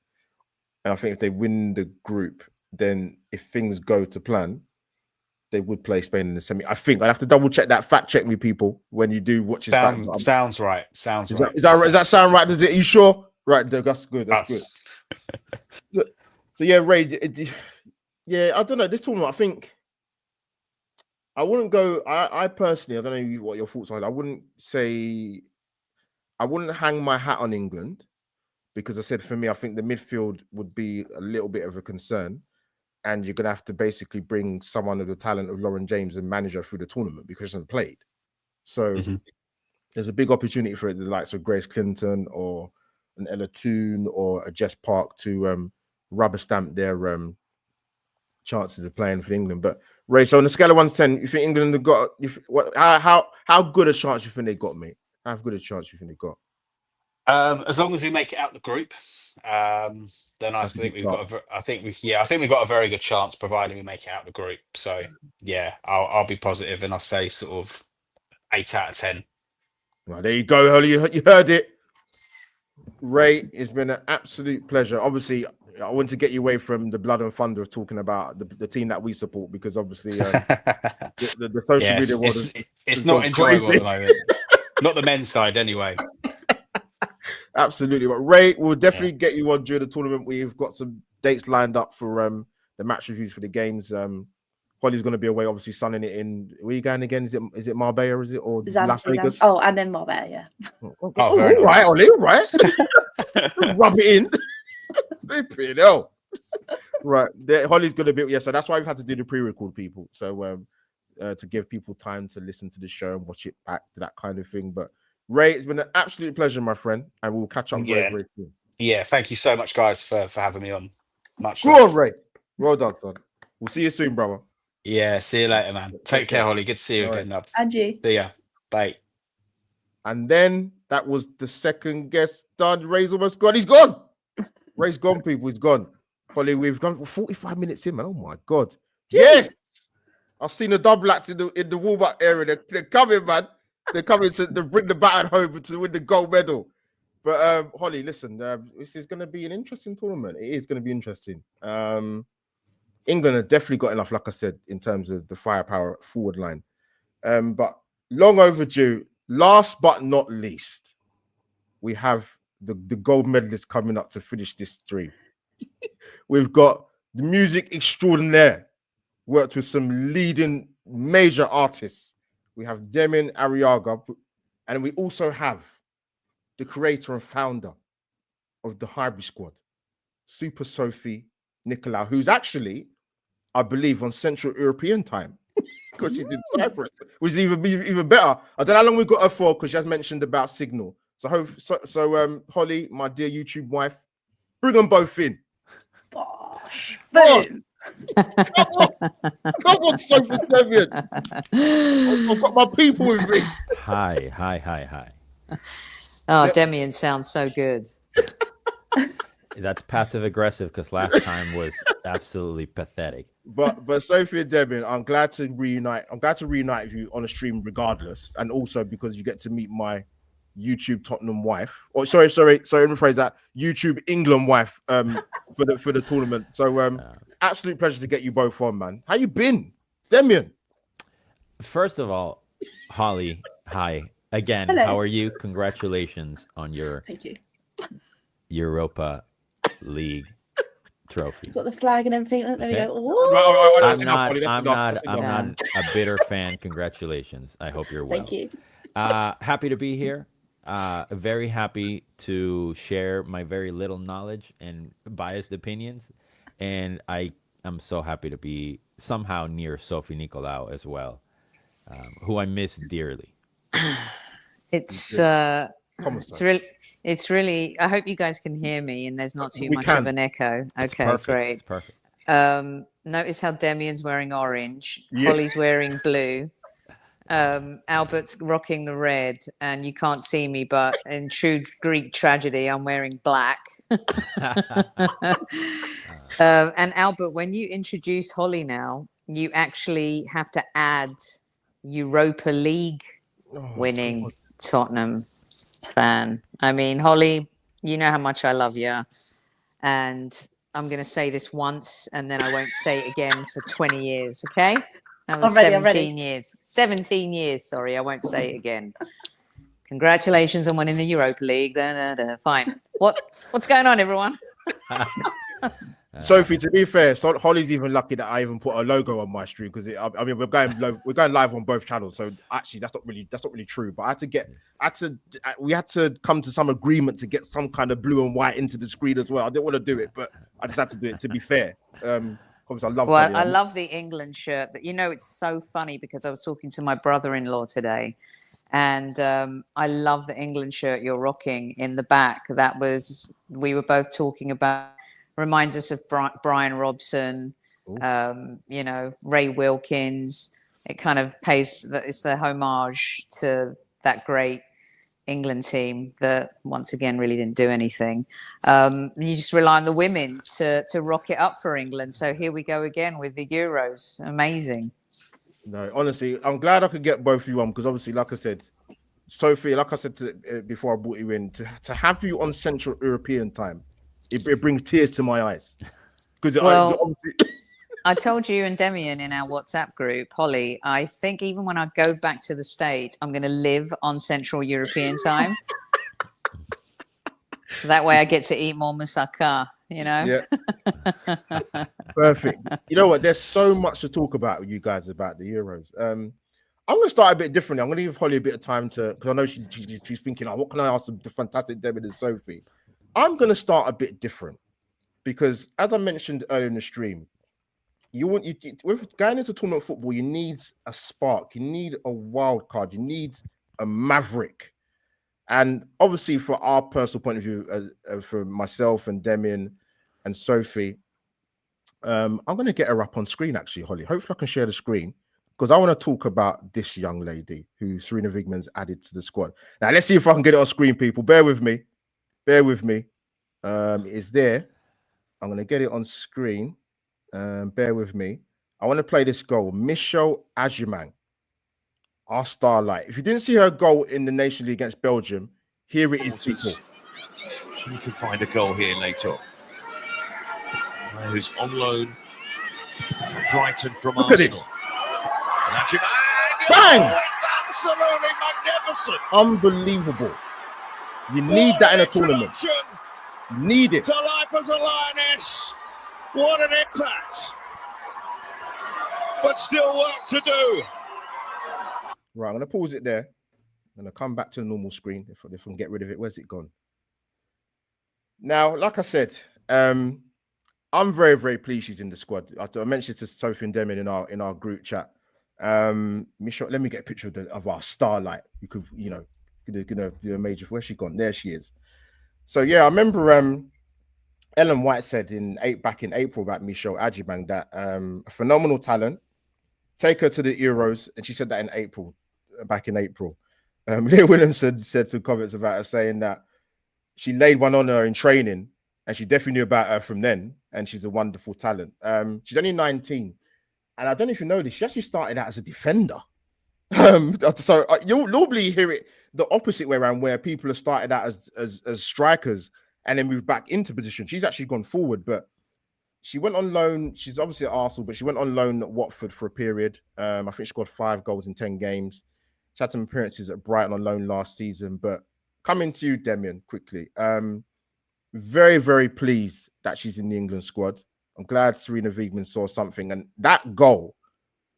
And I think if they win the group, then if things go to plan, they would play Spain in the semi. I think I'd have to double check that. Fact check me, people, when you do watch this back. Sounds right. Sounds right. Does that sound right? Does it? Are you sure? Right, that's good. That's good. So yeah, Ray. Yeah, I don't know. This tournament, I think I wouldn't go. I personally, I don't know what your thoughts are. I wouldn't hang my hat on England because I said for me, I think the midfield would be a little bit of a concern. And you're going to have to basically bring someone of the talent of Lauren James and manage her through the tournament because she hasn't played. So there's a big opportunity for the likes of Grace Clinton or an Ella Toone or a Jess Park to rubber stamp their chances of playing for England. But Ray, so on a scale of 1 to 10, you think England have got? How good a chance you think they got, mate? How good a chance you think they got? As long as we make it out the group, then I think we've got. I think we've got a very good chance, providing we make it out the group. So yeah, I'll be positive and I'll say sort of 8 out of 10. Well, there you go, Holly. You heard it. Ray, it's been an absolute pleasure. Obviously, I want to get you away from the blood and thunder of talking about the team that we support, because obviously the social media world it's not enjoyable at the moment. Not the men's side, anyway. Absolutely. But Ray, we'll definitely get you on during the tournament. We've got some dates lined up for the match reviews for the games. Holly's going to be away, obviously, sunning it in. Where are you going again? Is it Marbella, or is it, or Las Vegas? Oh, and then Marbella, yeah. All right, Holly, all right. Rub it in. Flipping hell. Right. Holly's going to be, so that's why we've had to do the pre-record, people. So to give people time to listen to the show and watch it back, that kind of thing. But Ray, it's been an absolute pleasure, my friend, and we'll catch up very, very soon. Yeah, thank you so much, guys, for having me on. Much Go on, Ray. Well done, son. We'll see you soon, brother. Yeah, see you later, man. Take care, Holly. Good to see you again. And you. See ya. Bye. And then that was the second guest done. Ray's almost gone. He's gone. Ray's gone, people. He's gone. Holly, we've gone for 45 minutes in, man. Oh my God. Yes. I've seen the double acts in the warm-up area. They're coming, man. They're coming to bring the baton home to win the gold medal. But Holly, listen, this is going to be an interesting tournament. It is going to be interesting. England have definitely got enough, like I said, in terms of the firepower forward line. But long overdue. Last but not least, we have the gold medalists coming up to finish this stream. We've got the music extraordinaire, worked with some leading major artists. We have Demian Arriaga, and we also have the creator and founder of the Hybrid Squad, Super Sophie Nicolau, who's actually, I believe, on Central European time, because she did Cyprus, which is even better. I don't know how long we got her for, because she has mentioned about Signal. So Holly, my dear YouTube wife, bring them both in. Bosh. Boom. Come on, Sophie Demian. I've got my people with me. Hi. Oh, Demian sounds so good. That's passive aggressive, because last time was absolutely pathetic. But Sophie and Demian, I'm glad to reunite. I'm glad to reunite with you on a stream, regardless, and also because you get to meet my YouTube Tottenham wife. Or sorry, let me rephrase that. YouTube England wife for the tournament. So absolute pleasure to get you both on, man. How you been, Demian? First of all, Holly, hi again. Hello. How are you? Congratulations on your Thank you. Europa League trophy. Got the flag and everything. There we Okay. go. Ooh. That's I'm enough, not Holly. a bitter fan. Congratulations. I hope you're well. Thank you. Happy to be here. Very happy to share my very little knowledge and biased opinions. And I am so happy to be somehow near Sophie Nicolau as well, who I miss dearly. It's really. I hope you guys can hear me, and there's not too much of an echo. Okay, Perfect. great. It's perfect. Notice how Demian's wearing orange, Yeah. Holly's wearing blue, Albert's rocking the red, and you can't see me, but in true Greek tragedy, I'm wearing black. And Albert, when you introduce Holly now, you actually have to add Europa League winning Tottenham fan. I mean, Holly, you know how much I love you, and I'm going to say this once, and then I won't say it again for 20 years. Okay? That was I'm ready. 17 years. 17 years. Sorry, I won't say it again. Congratulations on winning the Europa League. Fine. What's going on, everyone? Sophie, to be fair, Holly's even lucky that I even put a logo on my stream, because I mean we're going live on both channels, so actually that's not really true. But we had to come to some agreement to get some kind of blue and white into the screen as well. I didn't want to do it, but I just had to do it, to be fair. Obviously, I love. Well, Holly. I love the England shirt, but it's so funny because I was talking to my brother-in-law today, and I love the England shirt you're rocking in the back. We were both talking about. Reminds us of Brian Robson, Ray Wilkins. It kind of it's the homage to that great England team that once again really didn't do anything. You just rely on the women to rock it up for England. So here we go again with the Euros. Amazing. No, honestly, I'm glad I could get both of you on because obviously, like I said, Sophie, like I said before I brought you in, to have you on Central European time, it brings tears to my eyes because Well, obviously. I told you and Demian in our WhatsApp group, Holly, I think even when I go back to the States, I'm going to live on Central European time. That way I get to eat more moussaka, you know? Yeah. Perfect. You know what? There's so much to talk about with you guys about the Euros. I'm going to start a bit differently. I'm going to give Holly a bit of time to, because I know she's thinking, oh, what can I ask the fantastic David and Sophie? I'm going to start a bit different because, as I mentioned earlier in the stream, with going into tournament football, you need a spark, you need a wild card, you need a maverick. And obviously, for our personal point of view, for myself and Demian and Sophie, I'm going to get her up on screen, actually, Holly. Hopefully, I can share the screen because I want to talk about this young lady who Serena Wigman's added to the squad. Now, let's see if I can get it on screen, people. Bear with me. Bear with me. It's there. I'm going to get it on screen. Bear with me. I want to play this goal. Michelle Agyemang, our starlight. If you didn't see her goal in the Nation League against Belgium, here it is, people. She can find a goal here later. Who's on loan at Brighton from Look Arsenal. At this. And Agyemang, Bang! it's absolutely magnificent. Unbelievable. You need that in a tournament. You need it. To life as a lioness. What an impact. But still work to do. Right, I'm going to pause it there. I'm going to come back to the normal screen if I can get rid of it. Where's it gone? Now, like I said, I'm very, very pleased she's in the squad. I mentioned to Sophie and Demian in our group chat. Michelle, let me get a picture of our starlight. You could, gonna do a major. Where's she gone? There she is. So yeah, I remember Ellen White said back in April about Michelle Agyemang that a phenomenal talent. Take her to the Euros, and she said that back in April. Leah Williams said some comments about her saying that she laid one on her in training, and she definitely knew about her from then, and she's a wonderful talent. She's only 19, and I don't know if you know this, she actually started out as a defender. So you'll normally hear it the opposite way around, where people have started out as strikers and then moved back into position. She's actually gone forward, but she went on loan. She's obviously at Arsenal, but she went on loan at Watford for a period. I think she scored 5 goals in 10 games. She had some appearances at Brighton on loan last season. But coming to you, Demian, quickly. Very, very pleased that she's in the England squad. I'm glad Serena Wigman saw something. And that goal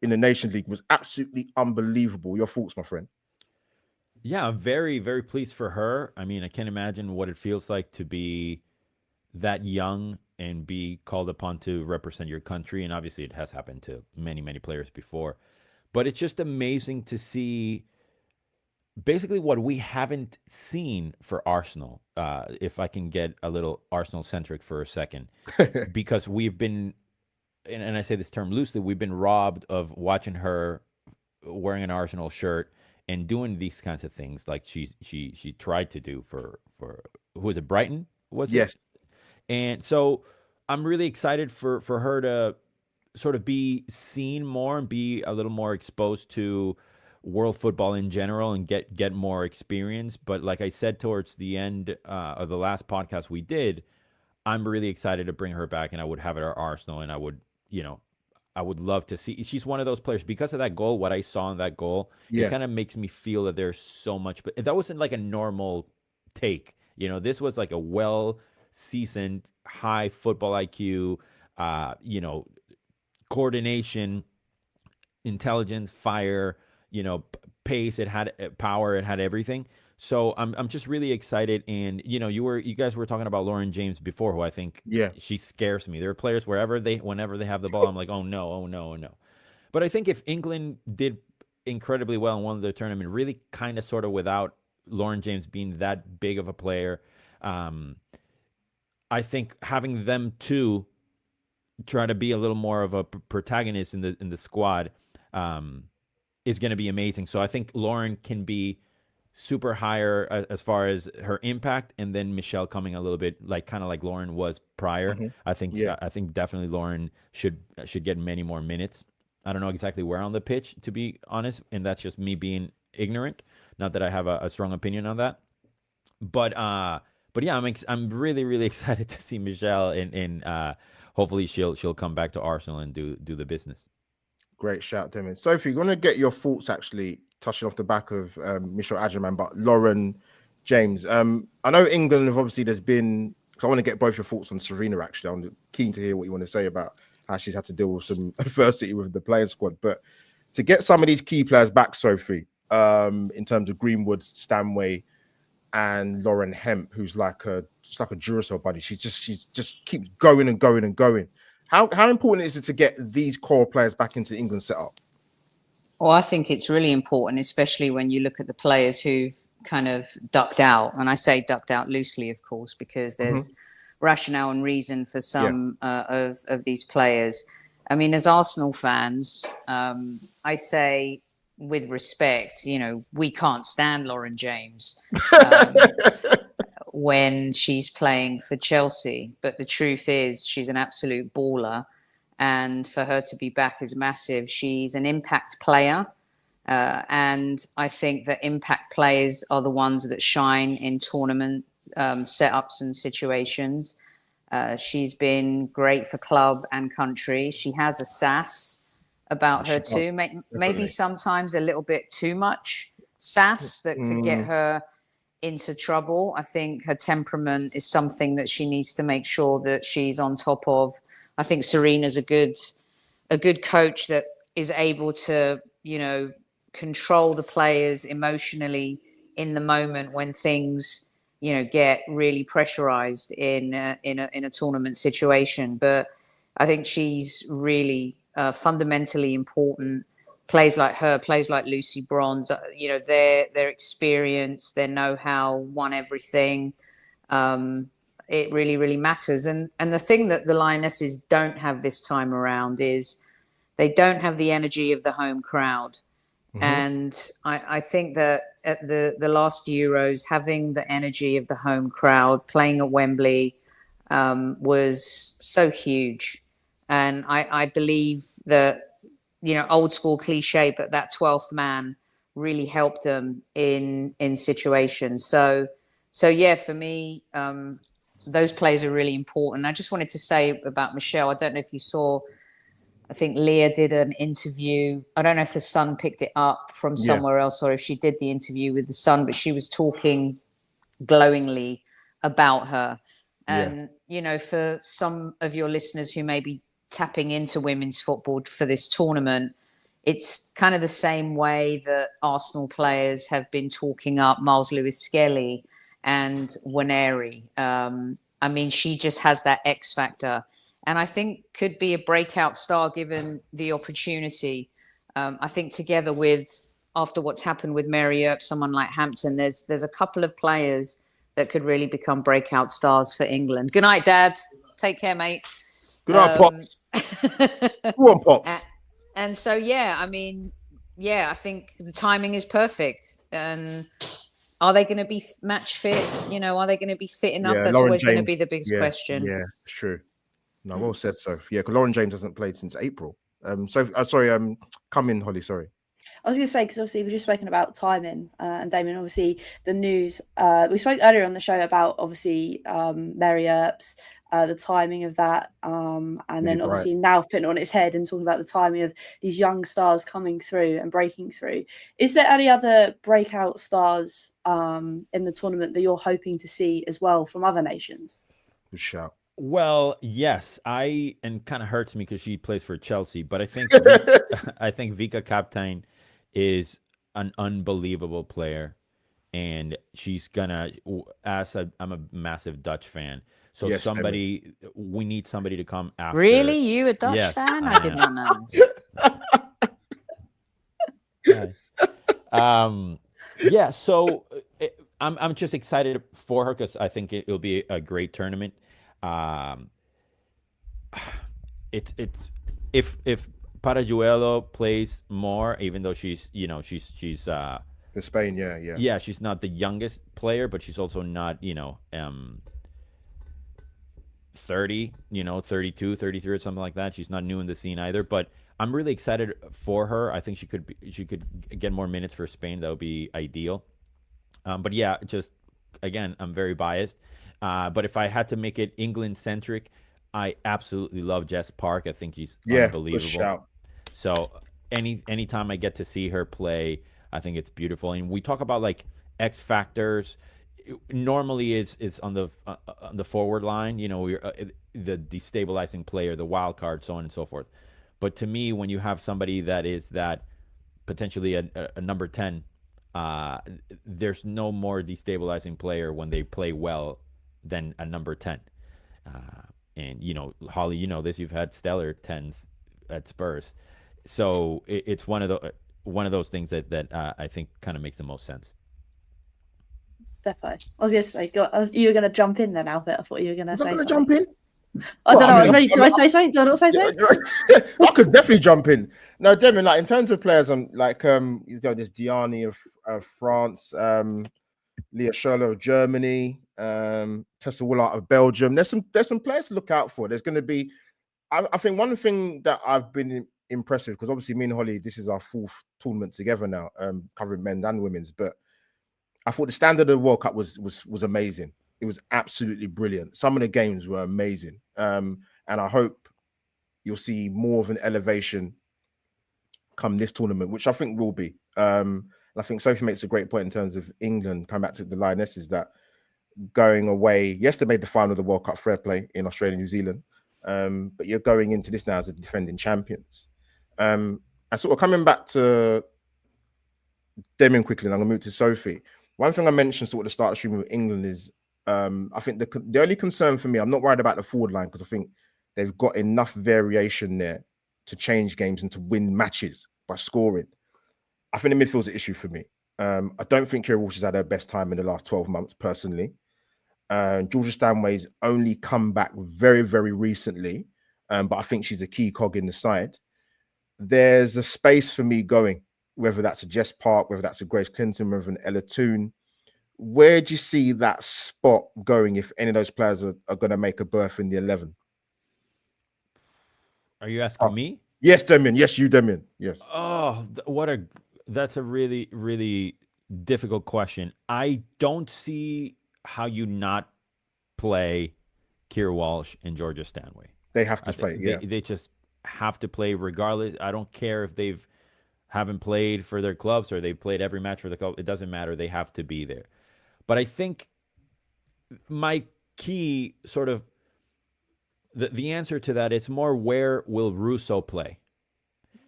in the Nations League was absolutely unbelievable. Your thoughts, my friend? Yeah, I'm very, very pleased for her. I mean, I can't imagine what it feels like to be that young and be called upon to represent your country. And obviously it has happened to many, many players before. But it's just amazing to see basically what we haven't seen for Arsenal, if I can get a little Arsenal-centric for a second. Because we've been, and I say this term loosely, we've been robbed of watching her wearing an Arsenal shirt and doing these kinds of things like she tried to do for who was it, Brighton? Yes. And so I'm really excited for her to sort of be seen more and be a little more exposed to world football in general and get more experience. But like I said towards the end of the last podcast we did, I'm really excited to bring her back, and I would have her at Arsenal, and I would love to see. She's one of those players because of that goal. What I saw in that goal, it kind of makes me feel that there's so much. But that wasn't like a normal take. This was like a well-seasoned, high football IQ, coordination, intelligence, fire, pace. It had power. It had everything. So I'm just really excited. And you guys were talking about Lauren James before, who I think she scares me. There are players whenever they have the ball, I'm like, oh no. But I think if England did incredibly well and won the tournament, really kind of sort of without Lauren James being that big of a player, I think having them two try to be a little more of a protagonist in the squad is going to be amazing. So I think Lauren can be super higher as far as her impact, and then Michelle coming a little bit kind of like Lauren was prior. I think definitely Lauren should get many more minutes. I don't know exactly where on the pitch, to be honest, and that's just me being ignorant. Not that I have a strong opinion on that, but yeah, I'm really really excited to see Michelle, and hopefully she'll come back to Arsenal and do the business. Great shout, Damien. Sophie, you want to get your thoughts actually touching off the back of Michelle Adjerman, but Lauren James. I know England have obviously there's been. So I want to get both your thoughts on Serena. Actually, I'm keen to hear what you want to say about how she's had to deal with some adversity with the playing squad. But to get some of these key players back, Sophie, in terms of Greenwood, Stanway, and Lauren Hemp, who's like a Duracell buddy. She just keeps going and going and going. How important is it to get these core players back into the England setup? Well, I think it's really important, especially when you look at the players who've kind of ducked out. And I say ducked out loosely, of course, because there's rationale and reason for some of these players. I mean, as Arsenal fans, I say with respect, you know, we can't stand Lauren James when she's playing for Chelsea. But the truth is she's an absolute baller. And for her to be back is massive. She's an impact player. And I think that impact players are the ones that shine in tournament setups and situations. She's been great for club and country. She has a sass about her too. Maybe sometimes a little bit too much sass that could get her into trouble. I think her temperament is something that she needs to make sure that she's on top of. I think Serena's a good coach that is able to, you know, control the players emotionally in the moment when things, you know, get really pressurized in a tournament situation. But I think she's really fundamentally important. Players like her, players like Lucy Bronze, you know, their experience, their know-how, won everything. It really, really matters. And the thing that the Lionesses don't have this time around is they don't have the energy of the home crowd. And I think that at the last Euros, having the energy of the home crowd, playing at Wembley, was so huge. And I believe that, you know, old school cliche, but that 12th man really helped them in situations. So yeah, for me, those players are really important. I just wanted to say about Michelle, I don't know if you saw, I think Leah did an interview. I don't know if the Sun picked it up from somewhere else or if she did the interview with the Sun, but she was talking glowingly about her. And, you know, for some of your listeners who may be tapping into women's football for this tournament, it's kind of the same way that Arsenal players have been talking up Miles Lewis-Skelly and Waneri. I mean, she just has that X factor. And I think could be a breakout star given the opportunity. I think together with, after what's happened with Mary Earp, someone like Hampton, there's a couple of players that could really become breakout stars for England. Good night, Dad. Take care, mate. Good night, Pops. Go on, Pops. And so, yeah, I mean, yeah, I think the timing is perfect. And are they going to be match fit? You know, are they going to be fit enough? That's Lauren always going to James, be the biggest question. Yeah, it's true. No, well said, so. Yeah, because Lauren James hasn't played since April. Come in, Holly, sorry. I was going to say, because obviously we've just spoken about timing, and Damien, obviously the news, we spoke earlier on the show about obviously Mary Earps, the timing of that, and then obviously now putting it on its head and talking about the timing of these young stars coming through and breaking through. Is there any other breakout stars in the tournament that you're hoping to see as well from other nations? Good shout. Well, yes, and kind of hurts me because she plays for Chelsea, but I think I think Vika Kaptein is an unbelievable player, and she's gonna. I'm a massive Dutch fan, so Yes, we need somebody to come after. Really, you a Dutch Yes, fan? I I did not know. Yeah, so I'm just excited for her because I think it'll be a great tournament. It's if Parajuelo plays more, even though she's For Spain, yeah. She's not the youngest player, but she's also not 30, 32, 33 or something like that. She's not new in the scene either, but I'm really excited for her. I think she could get more minutes for Spain. That would be ideal. But yeah, just again, I'm very biased. But if I had to make it England centric, I absolutely love Jess Park. I think she's unbelievable. Shout. So anytime I get to see her play, I think it's beautiful. And we talk about like X factors. Normally, it's on the forward line. We're the destabilizing player, the wild card, so on and so forth. But to me, when you have somebody that is that potentially a number 10, there's no more destabilizing player when they play well than a number 10. And Holly, this, you've had stellar 10s at Spurs, so it's one of those things that I think kind of makes the most sense. Definitely. I was going to say, you were going to jump in then, Albert. I thought you were going to say something. Jump in. I don't know. I was ready. Do I say something? Do I not say something? I could definitely jump in. No, Devin, like in terms of players, there's Diani of France, Leah Schürrle of Germany, Tessa Woolard of Belgium. There's some players to look out for. There's going to be, I think one thing that I've been impressed with, because obviously me and Holly, this is our 4th tournament together now, covering men's and women's, but I thought the standard of the World Cup was amazing. It was absolutely brilliant. Some of the games were amazing. And I hope you'll see more of an elevation come this tournament, which I think will be. And I think Sophie makes a great point in terms of England coming back to the Lionesses, that going away, yes, they made the final of the World Cup, fair play, in Australia and New Zealand. But you're going into this now as a defending champions. And sort of coming back to Damien quickly, and I'm going to move to Sophie. One thing I mentioned sort of at the start of the stream with England is I think the only concern for me, I'm not worried about the forward line, because I think they've got enough variation there to change games and to win matches by scoring. I think the midfield's an issue for me. I don't think Kira Walsh has had her best time in the last 12 months, personally. Georgia Stanway's only come back very, very recently, but I think she's a key cog in the side. There's a space for me going, whether that's a Jess Park, whether that's a Grace Clinton, whether an Ella Toone. Where do you see that spot going if any of those players are going to make a berth in the 11? Are you asking me? Yes, Damien. Yes, you, Damien. Yes. Oh, that's a really, really difficult question. I don't see how you not play Keira Walsh and Georgia Stanway. They have to play. They just have to play regardless. I don't care if they've haven't played for their clubs or they've played every match for the club. It doesn't matter. They have to be there. But I think my key sort of the answer to that is more, where will Russo play?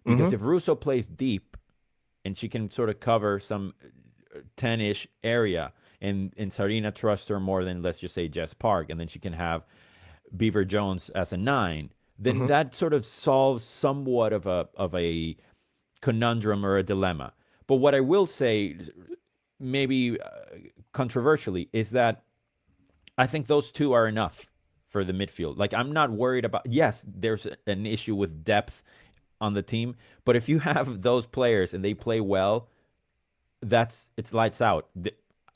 Because if Russo plays deep and she can sort of cover some 10-ish area, and Sarina trusts her more than, let's just say, Jess Park, and then she can have Beaver Jones as a 9, then that sort of solves somewhat of a conundrum or a dilemma. But what I will say, maybe controversially, is that I think those two are enough for the midfield. Like, I'm not worried about, yes, there's an issue with depth on the team, but if you have those players and they play well, it's lights out.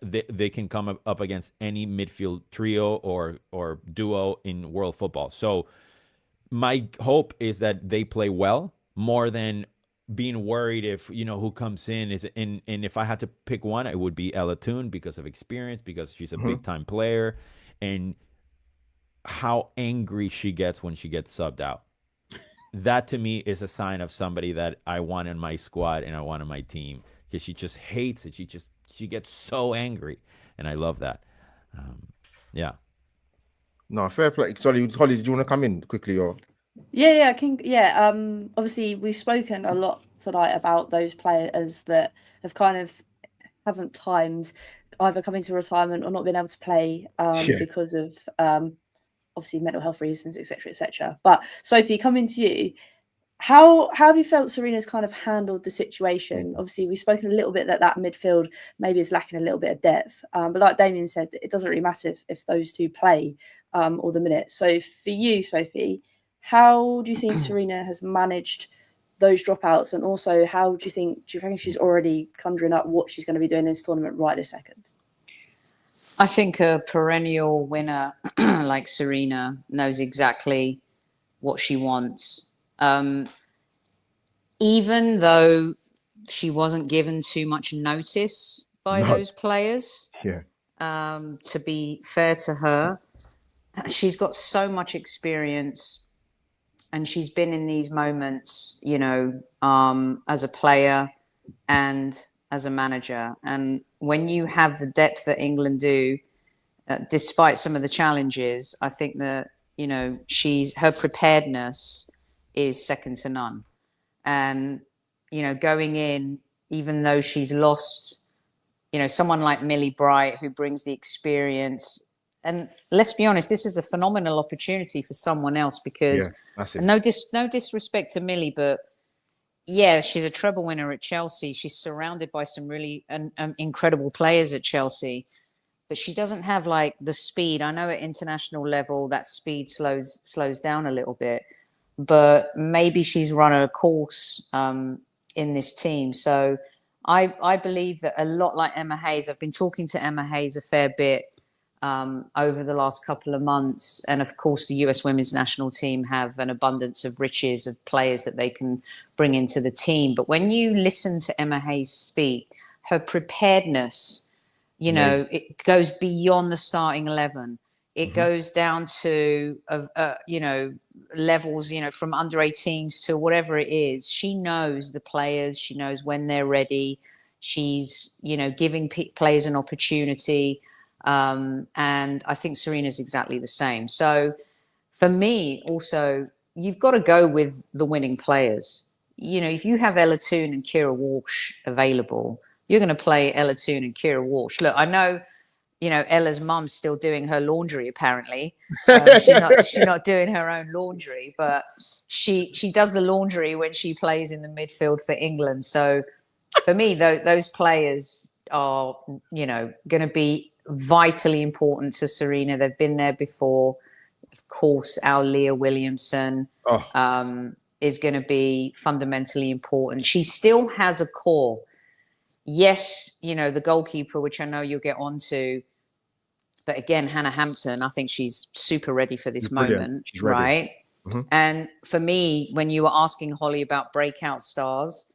They can come up against any midfield trio or duo in world football. So my hope is that they play well, more than being worried if, who comes in is in. And if I had to pick one, it would be Ella Toone, because of experience, because she's a big time player, and how angry she gets when she gets subbed out. That to me is a sign of somebody that I want in my squad and I want in my team, because she just hates it. She gets so angry, and I love that. Yeah. No, fair play. Sorry, Holly, did you want to come in quickly or? Yeah, obviously we've spoken a lot tonight about those players that have kind of haven't timed either coming to retirement or not been able to play because of obviously mental health reasons, etc. But Sophie, coming to you, how have you felt Sarina's kind of handled the situation? Obviously, we've spoken a little bit that midfield maybe is lacking a little bit of depth, but like Damien said, it doesn't really matter if those two play all the minutes. So for you, Sophie, how do you think Sarina has managed those dropouts, and also do you think she's already conjuring up what she's going to be doing in this tournament right this second? I think a perennial winner like Serena knows exactly what she wants. Even though she wasn't given too much notice by No. those players, Yeah. to be fair to her, she's got so much experience and she's been in these moments, as a player and as a manager. And when you have the depth that England do, despite some of the challenges, I think that, her preparedness is second to none. And, going in, even though she's lost, someone like Millie Bright who brings the experience. And let's be honest, this is a phenomenal opportunity for someone else because no disrespect to Millie, but yeah, she's a treble winner at Chelsea. She's surrounded by some really incredible players at Chelsea, but she doesn't have like the speed. I know at international level that speed slows down a little bit, but maybe she's run a course in this team. So I believe that a lot like Emma Hayes, I've been talking to Emma Hayes a fair bit over the last couple of months. And of course, the US women's national team have an abundance of riches of players that they can bring into the team. But when you listen to Emma Hayes speak, her preparedness, it goes beyond the starting 11. It goes down to, levels, from under 18s to whatever it is. She knows the players. She knows when they're ready. She's, giving players an opportunity. And I think Serena's exactly the same. So for me, also, you've got to go with the winning players. If you have Ella Toone and Kira Walsh available, you're going to play Ella Toone and Kira Walsh. Look, I know, Ella's mum's still doing her laundry, apparently. She's not doing her own laundry, but she does the laundry when she plays in the midfield for England. So for me, those players are, going to be vitally important to Serena. They've been there before. Of course, our Leah Williamson is going to be fundamentally important. She still has a core. Yes, the goalkeeper, which I know you'll get onto. But again, Hannah Hampton, I think she's super ready for this moment, right? Mm-hmm. And for me, when you were asking Holly about breakout stars,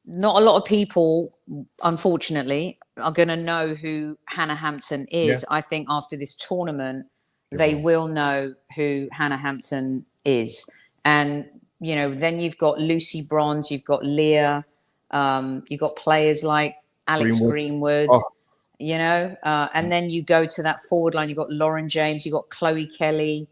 not a lot of people, unfortunately, are going to know who Hannah Hampton is. Yeah. I think after this tournament, they will know who Hannah Hampton is. And, then you've got Lucy Bronze, you've got Leah, you've got players like Alex Greenwood. And then you go to that forward line, you've got Lauren James, you've got Chloe Kelly,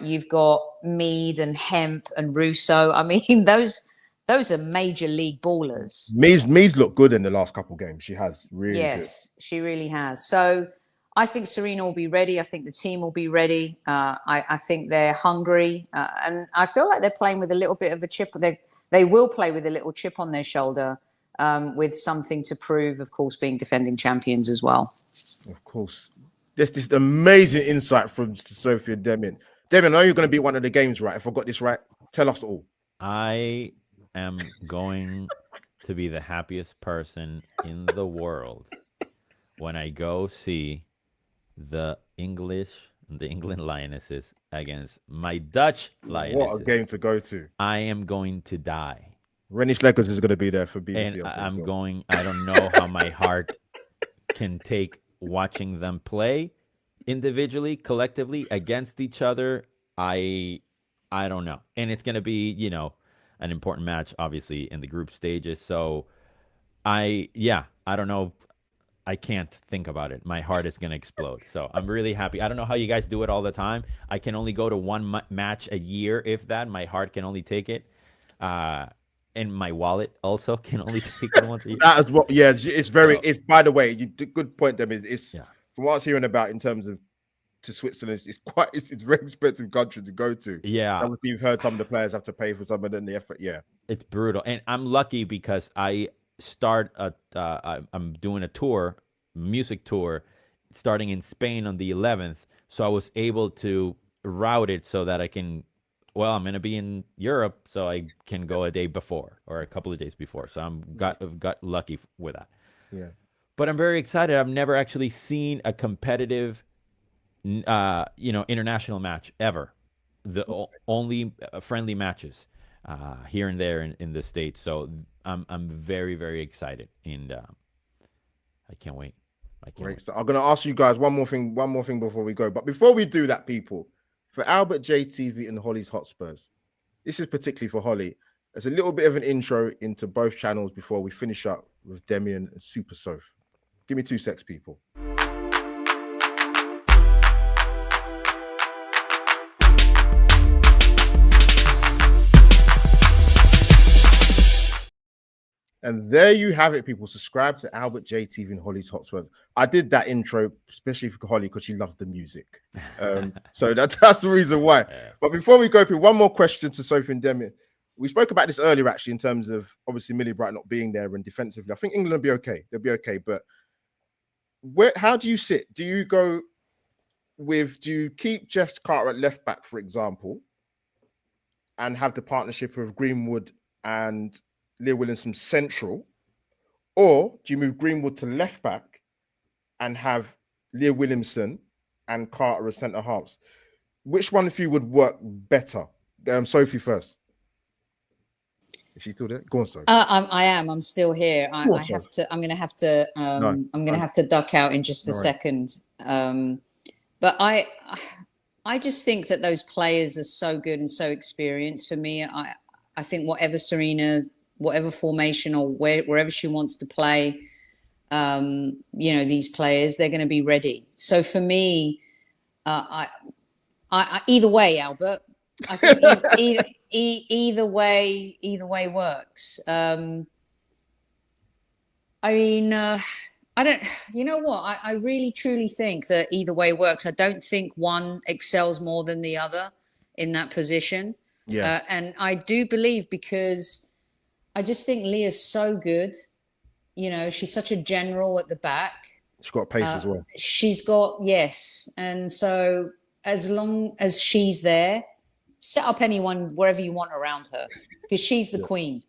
you've got Mead and Hemp and Russo. I mean, those are major league ballers. Mead's looked good in the last couple of games. She has really good. She really has. So I think Serena will be ready. I think the team will be ready. I think they're hungry. And I feel like they're playing with a little bit of a chip. They will play with a little chip on their shoulder. With something to prove, of course, being defending champions as well. Of course. There's this amazing insight from Sophia Deming. Deming, I know you're going to be one of the games, right? If I got this right, tell us all. I am going to be the happiest person in the world when I go see the England Lionesses against my Dutch Lionesses. What a game to go to. I am going to die. Rennie Schleckers is going to be there for BBC. And I don't know how my heart can take watching them play individually, collectively, against each other. I don't know. And it's going to be, an important match, obviously, in the group stages. So I don't know. I can't think about it. My heart is going to explode. So I'm really happy. I don't know how you guys do it all the time. I can only go to one match a year, if that. My heart can only take it. And my wallet also can only take it once a year. That is what, it's very. It's, by the way, you good point. Them it's from what I was hearing about in terms of to Switzerland. It's a very expensive country to go to. Yeah, obviously you've heard some of the players have to pay for some of the effort. Yeah, it's brutal. And I'm lucky because I'm doing a music tour, starting in Spain on the 11th. So I was able to route it so that I can. Well, I'm going to be in Europe, so I can go a day before or a couple of days before. So I've got lucky with that. Yeah. but I'm very excited. I've never actually seen a competitive, international match ever. Only friendly matches here and there in the States. So I'm very, very excited, and I can't wait. Great. So I'm going to ask you guys one more thing before we go. But before we do that, people, for Albert JTV and Holly's Hotspurs, this is particularly for Holly. There's a little bit of an intro into both channels before we finish up with Demian and Super Soph. Give me 2 secs, people. And there you have it, people. Subscribe to Albert JTV and Holly's Hotspurs. I did that intro especially for Holly because she loves the music. So that's the reason why. Yeah. But before we go, people, one more question to Sophie and Demian. We spoke about this earlier, actually, in terms of obviously Millie Bright not being there and defensively. I think England will be okay. They'll be okay. But how do you sit? Do you keep Jeff Carter at left back, for example, and have the partnership of Greenwood and Leah Williamson central, or do you move Greenwood to left back and have Leah Williamson and Carter as centre halves? Which one of you would work better? Sophie first. Is she still there? Go on, Sophie. I am. I'm still here. I'm going to have to. No, I'm going to have to duck out in just a second. But I just think that those players are so good and so experienced. For me, I think whatever formation or wherever she wants to play, these players, they're going to be ready. So for me, I either way, Albert, I think either way works. I don't. You know what? I really truly think that either way works. I don't think one excels more than the other in that position. Yeah, and I do believe, because I just think Leah's so good. She's such a general at the back. she's got pace as well. She's got, yes. And so as long as she's there, set up anyone wherever you want around her, because she's the queen.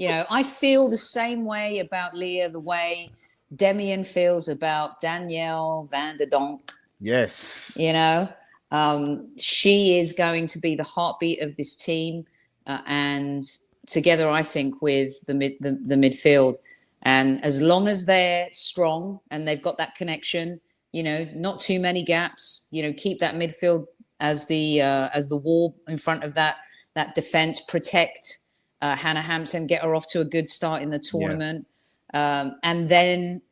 I feel the same way about Leah, the way Demian feels about Danielle van der Donk. Yes. She is going to be the heartbeat of this team, and together, I think, with the midfield. And as long as they're strong and they've got that connection, not too many gaps, keep that midfield as the wall in front of that defense, protect Hannah Hampton, get her off to a good start in the tournament. And then,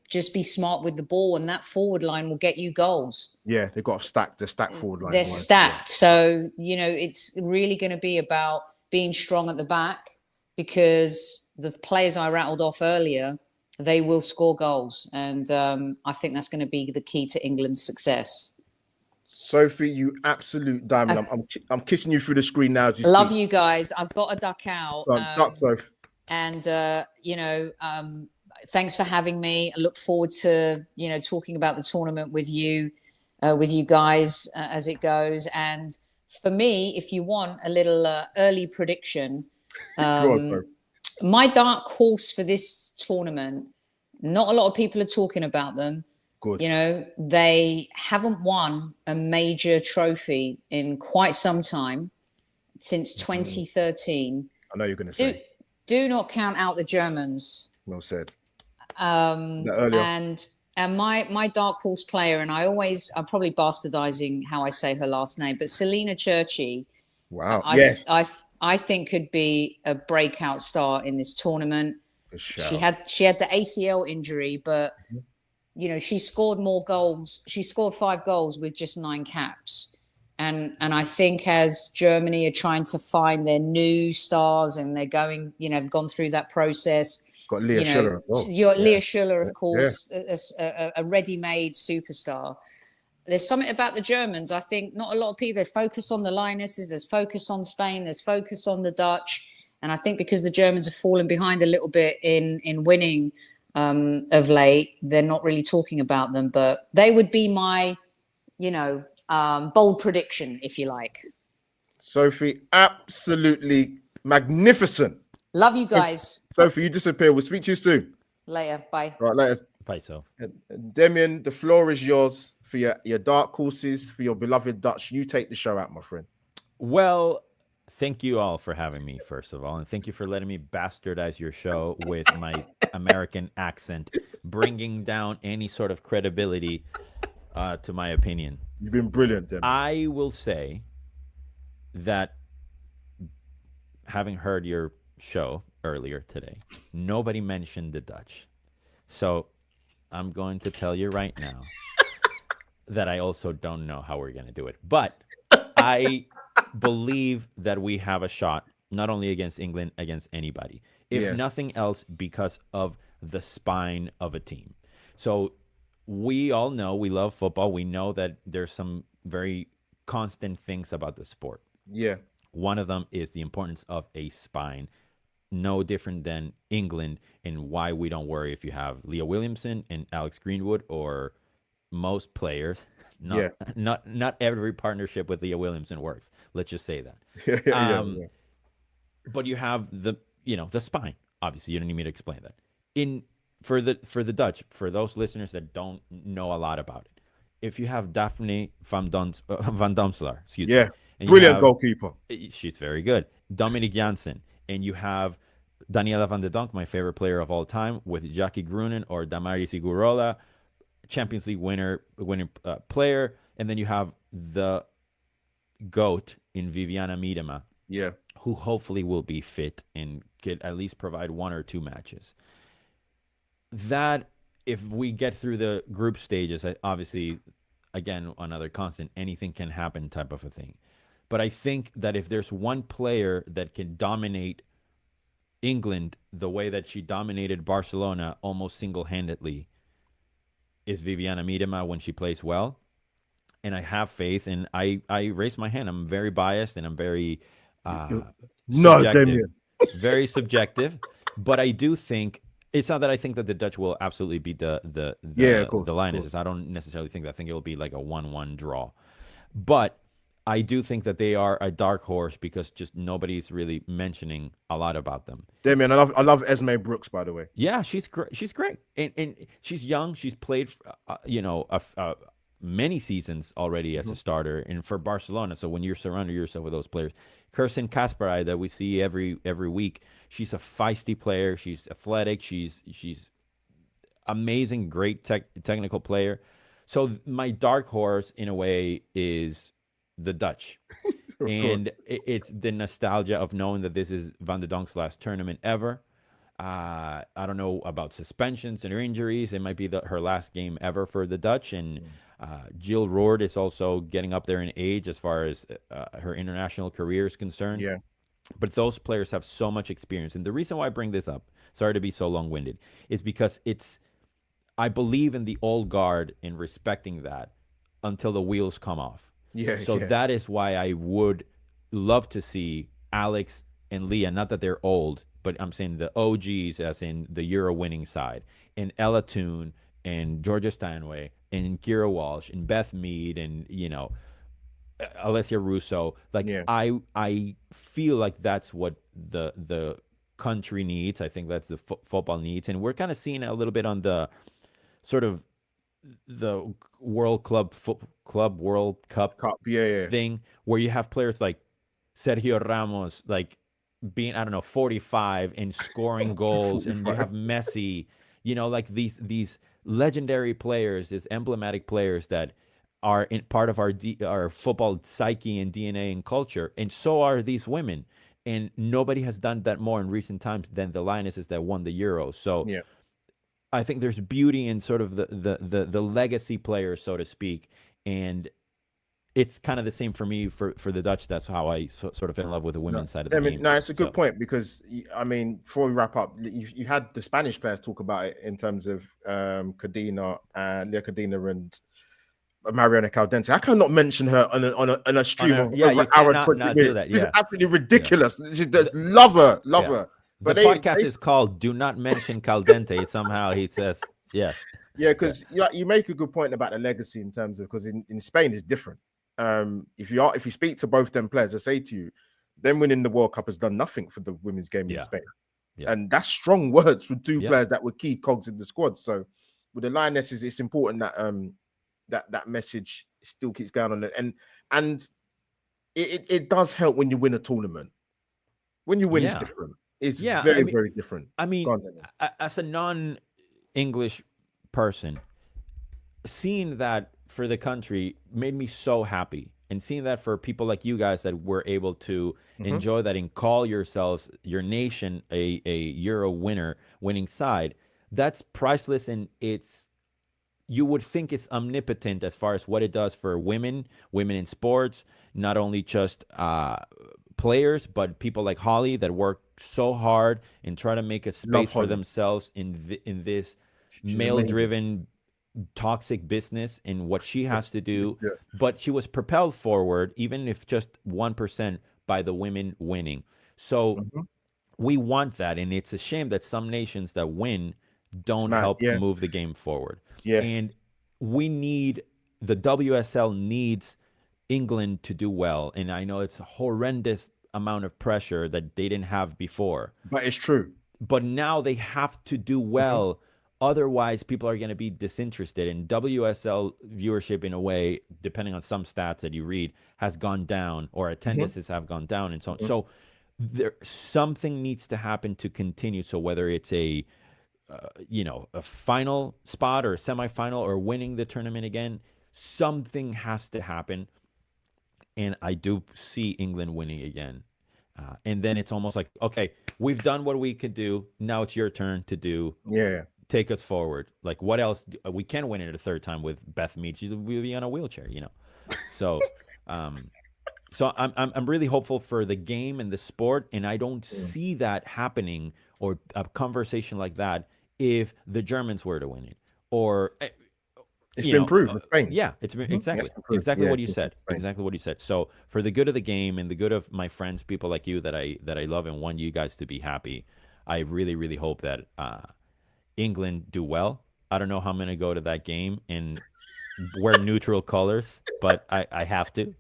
just be smart with the ball, and that forward line will get you goals. Yeah, they've got a stacked forward line. They're stacked. So, it's really going to be about being strong at the back, because the players I rattled off earlier, they will score goals. And I think that's going to be the key to England's success. Sophie, you absolute diamond. I'm kissing you through the screen now. As you love speak. you guys. I've got to duck out. Duck, Sophie. And, thanks for having me. I look forward to, talking about the tournament with you guys as it goes. And for me, if you want a little early prediction, my dark horse for this tournament, not a lot of people are talking about them. Good. They haven't won a major trophy in quite some time, since 2013. I know you're going to say. Do not count out the Germans. Well said. And my dark horse player, and I'm probably bastardizing how I say her last name, but Selena Churchy. Wow. I think could be a breakout star in this tournament. She had the ACL injury, but she scored more goals. She scored 5 goals with just 9 caps. And I think as Germany are trying to find their new stars, and they're going, gone through that process. Got Leah Schüller. Leah Schüller, of course, a ready-made superstar. There's something about the Germans. I think not a lot of people, they focus on the Lionesses, there's focus on Spain, there's focus on the Dutch. And I think because the Germans have fallen behind a little bit in winning of late, they're not really talking about them. But they would be my, bold prediction, if you like. Sophie, absolutely magnificent. Love you guys. Sophie, you disappear. We'll speak to you soon. Later. Bye. Right, later. Paiso. Damien, the floor is yours for your dark horses, for your beloved Dutch. You take the show out, my friend. Well, thank you all for having me, first of all, and thank you for letting me bastardize your show with my American accent, bringing down any sort of credibility to my opinion. You've been brilliant, Damien. I will say that having heard your show earlier today, nobody mentioned the Dutch. So I'm going to tell you right now that I also don't know how we're going to do it. But I believe that we have a shot, not only against England, against anybody. If nothing else, because of the spine of a team. So we all know, we love football. We know that there's some very constant things about the sport. Yeah. One of them is the importance of a spine. No different than England, and why we don't worry if you have Leah Williamson and Alex Greenwood, or most players. Not every partnership with Leah Williamson works. Let's just say that. But you have the spine. Obviously, you don't need me to explain that. For the Dutch, for those listeners that don't know a lot about it, if you have Daphne van Domselaar, excuse me, and brilliant goalkeeper. She's very good. Dominic Janssen. And you have Daniela van de Donk, my favorite player of all time, with Jackie Grunen or Damaris Igurola, Champions League winning player. And then you have the GOAT in Viviana Miedema, who hopefully will be fit and could at least provide 1 or 2 matches. That, if we get through the group stages, obviously, again, another constant, anything can happen type of a thing. But I think that if there's one player that can dominate England the way that she dominated Barcelona almost single-handedly, is Viviana Miedema when she plays well. And I have faith, and I raise my hand. I'm very biased, and I'm very subjective. Very subjective. But I do think, it's not that I think that the Dutch will absolutely beat the Lionesses. I don't necessarily think that. I think it will be like a 1-1 draw. But I do think that they are a dark horse because just nobody's really mentioning a lot about them. Damien, I love Esme Brooks, by the way. Yeah, she's great. She's great, and she's young. She's played, many seasons already as a starter, and for Barcelona. So when you're surrounding yourself with those players, Kirsten Kasparai that we see every week, she's a feisty player. She's athletic. She's amazing, great technical player. So my dark horse, in a way, is the Dutch. And it's the nostalgia of knowing that this is Van de Donk's last tournament ever. I don't know about suspensions and injuries. It might be her last game ever for the Dutch. And Jill Roord is also getting up there in age as far as her international career is concerned. Yeah. But those players have so much experience. And the reason why I bring this up, sorry to be so long-winded, is because I believe in the old guard and respecting that until the wheels come off. That is why I would love to see Alex and Leah, not that they're old, but I'm saying the OGs, as in the Euro winning side, and Ella Toon and Georgia Stanway and Kira Walsh and Beth Mead and Alessia Russo. I feel like that's what the country needs. I think that's the football needs, and we're kind of seeing it a little bit on the sort of the World Cup thing, where you have players like Sergio Ramos, like being 45 and scoring goals, and you have Messi, like these legendary players, these emblematic players that are in part of our football psyche and DNA and culture, and so are these women. And nobody has done that more in recent times than the Lionesses that won the Euros. So I think there's beauty in sort of the legacy players, so to speak, and it's kind of the same for me for the Dutch. That's how I sort of fell in love with the women's side of the game. No, it's a good point, because I mean, before we wrap up, you had the Spanish players talk about it in terms of Cadena and Leah Cadena and Mariana Caldente. I cannot mention her on a stream of over hour 20 minutes. Do that. It's absolutely ridiculous. Love her. But the podcast is called "Do Not Mention Caldente." It somehow he says, because you make a good point about the legacy in terms of, because in Spain it's different. If you speak to both them players, I say to you, them winning the World Cup has done nothing for the women's game in Spain, and that's strong words from two players that were key cogs in the squad. So with the Lionesses, it's important that that message still keeps going on, and it does help when you win a tournament. When you win, it's different. It's very different. I mean, as a non-English person, seeing that for the country made me so happy. And seeing that for people like you guys that were able to enjoy that and call yourselves, your nation, a Euro winning side, that's priceless. And you would think it's omnipotent as far as what it does for women in sports, not only just players, but people like Holly that work so hard and try to make a space for themselves in this male-driven toxic business and what she has to do. But she was propelled forward, even if just 1%, by the women winning. So we want that, and it's a shame that some nations that win don't help move the game forward. And we need, the WSL needs England to do well, and I know it's a horrendous amount of pressure that they didn't have before, but it's true. But now they have to do well. Otherwise, people are going to be disinterested. And WSL viewership, in a way, depending on some stats that you read, has gone down, or attendances have gone down, and so on. So something needs to happen to continue. So whether it's a final spot or a semifinal or winning the tournament again, something has to happen. And I do see England winning again. And then it's almost like, okay, we've done what we could do. Now it's your turn to do. Take us forward. Like, what else? We can win it a third time with Beth Mead. She'll be on a wheelchair, So, so I'm really hopeful for the game and the sport, and I don't see that happening, or a conversation like that, if the Germans were to win it, or it's been proved with Spain. Yeah, it's been exactly what you said. Exactly what you said. So for the good of the game and the good of my friends, people like you that I love and want you guys to be happy, I really, really hope that England do well. I don't know how I'm going to go to that game and wear neutral colors, but I have to.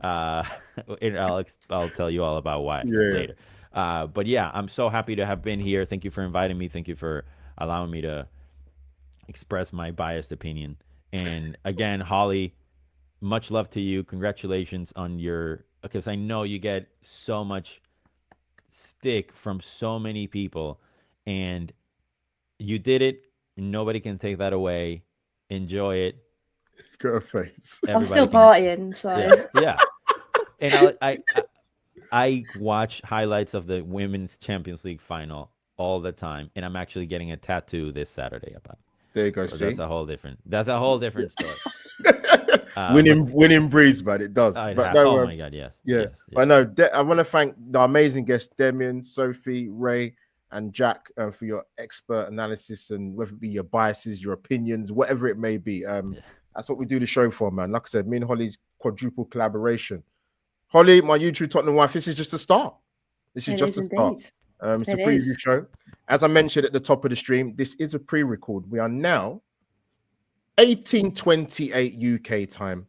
And I'll tell you all about why later. But yeah, I'm so happy to have been here. Thank you for inviting me. Thank you for allowing me to express my biased opinion. And again, Holly, much love to you. Congratulations on because I know you get so much stick from so many people, and you did it. Nobody can take that away. Enjoy it. Got a face. I'm still partying, so yeah. And I watch highlights of the Women's Champions League final all the time, and I'm actually getting a tattoo this Saturday about it. There you go. So that's a whole different story. Winning breeds, but it does. Oh my God, yes. But no, I want to thank the amazing guests, Demian, Sophie, Ray, and Jack, for your expert analysis, and whether it be your biases, your opinions, whatever it may be. That's what we do the show for, man. Like I said, me and Holly's quadruple collaboration. Holly, my YouTube Tottenham wife, this is just a start. This is just a start. It's a preview show. As I mentioned at the top of the stream, this is a pre-record. We are now 18:28 UK time,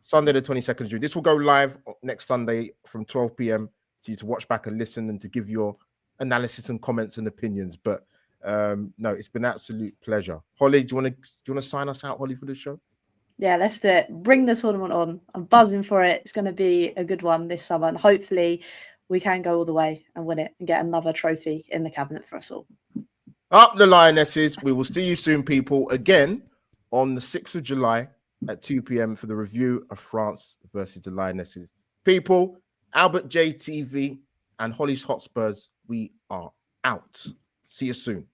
Sunday the 22nd of June. This will go live next Sunday from 12 p.m. for you to watch back and listen and to give your analysis and comments and opinions. But no, it's been an absolute pleasure. Holly, do you want to sign us out, Holly, for the show? Yeah, let's do it. Bring the tournament on. I'm buzzing for it. It's going to be a good one this summer, and hopefully we can go all the way and win it and get another trophy in the cabinet for us all. Up the Lionesses. We will see you soon, people, again on the 6th of July at 2 p.m. for the review of France versus the Lionesses. People, Albert JTV and Holly's Hotspurs, we are out. See you soon.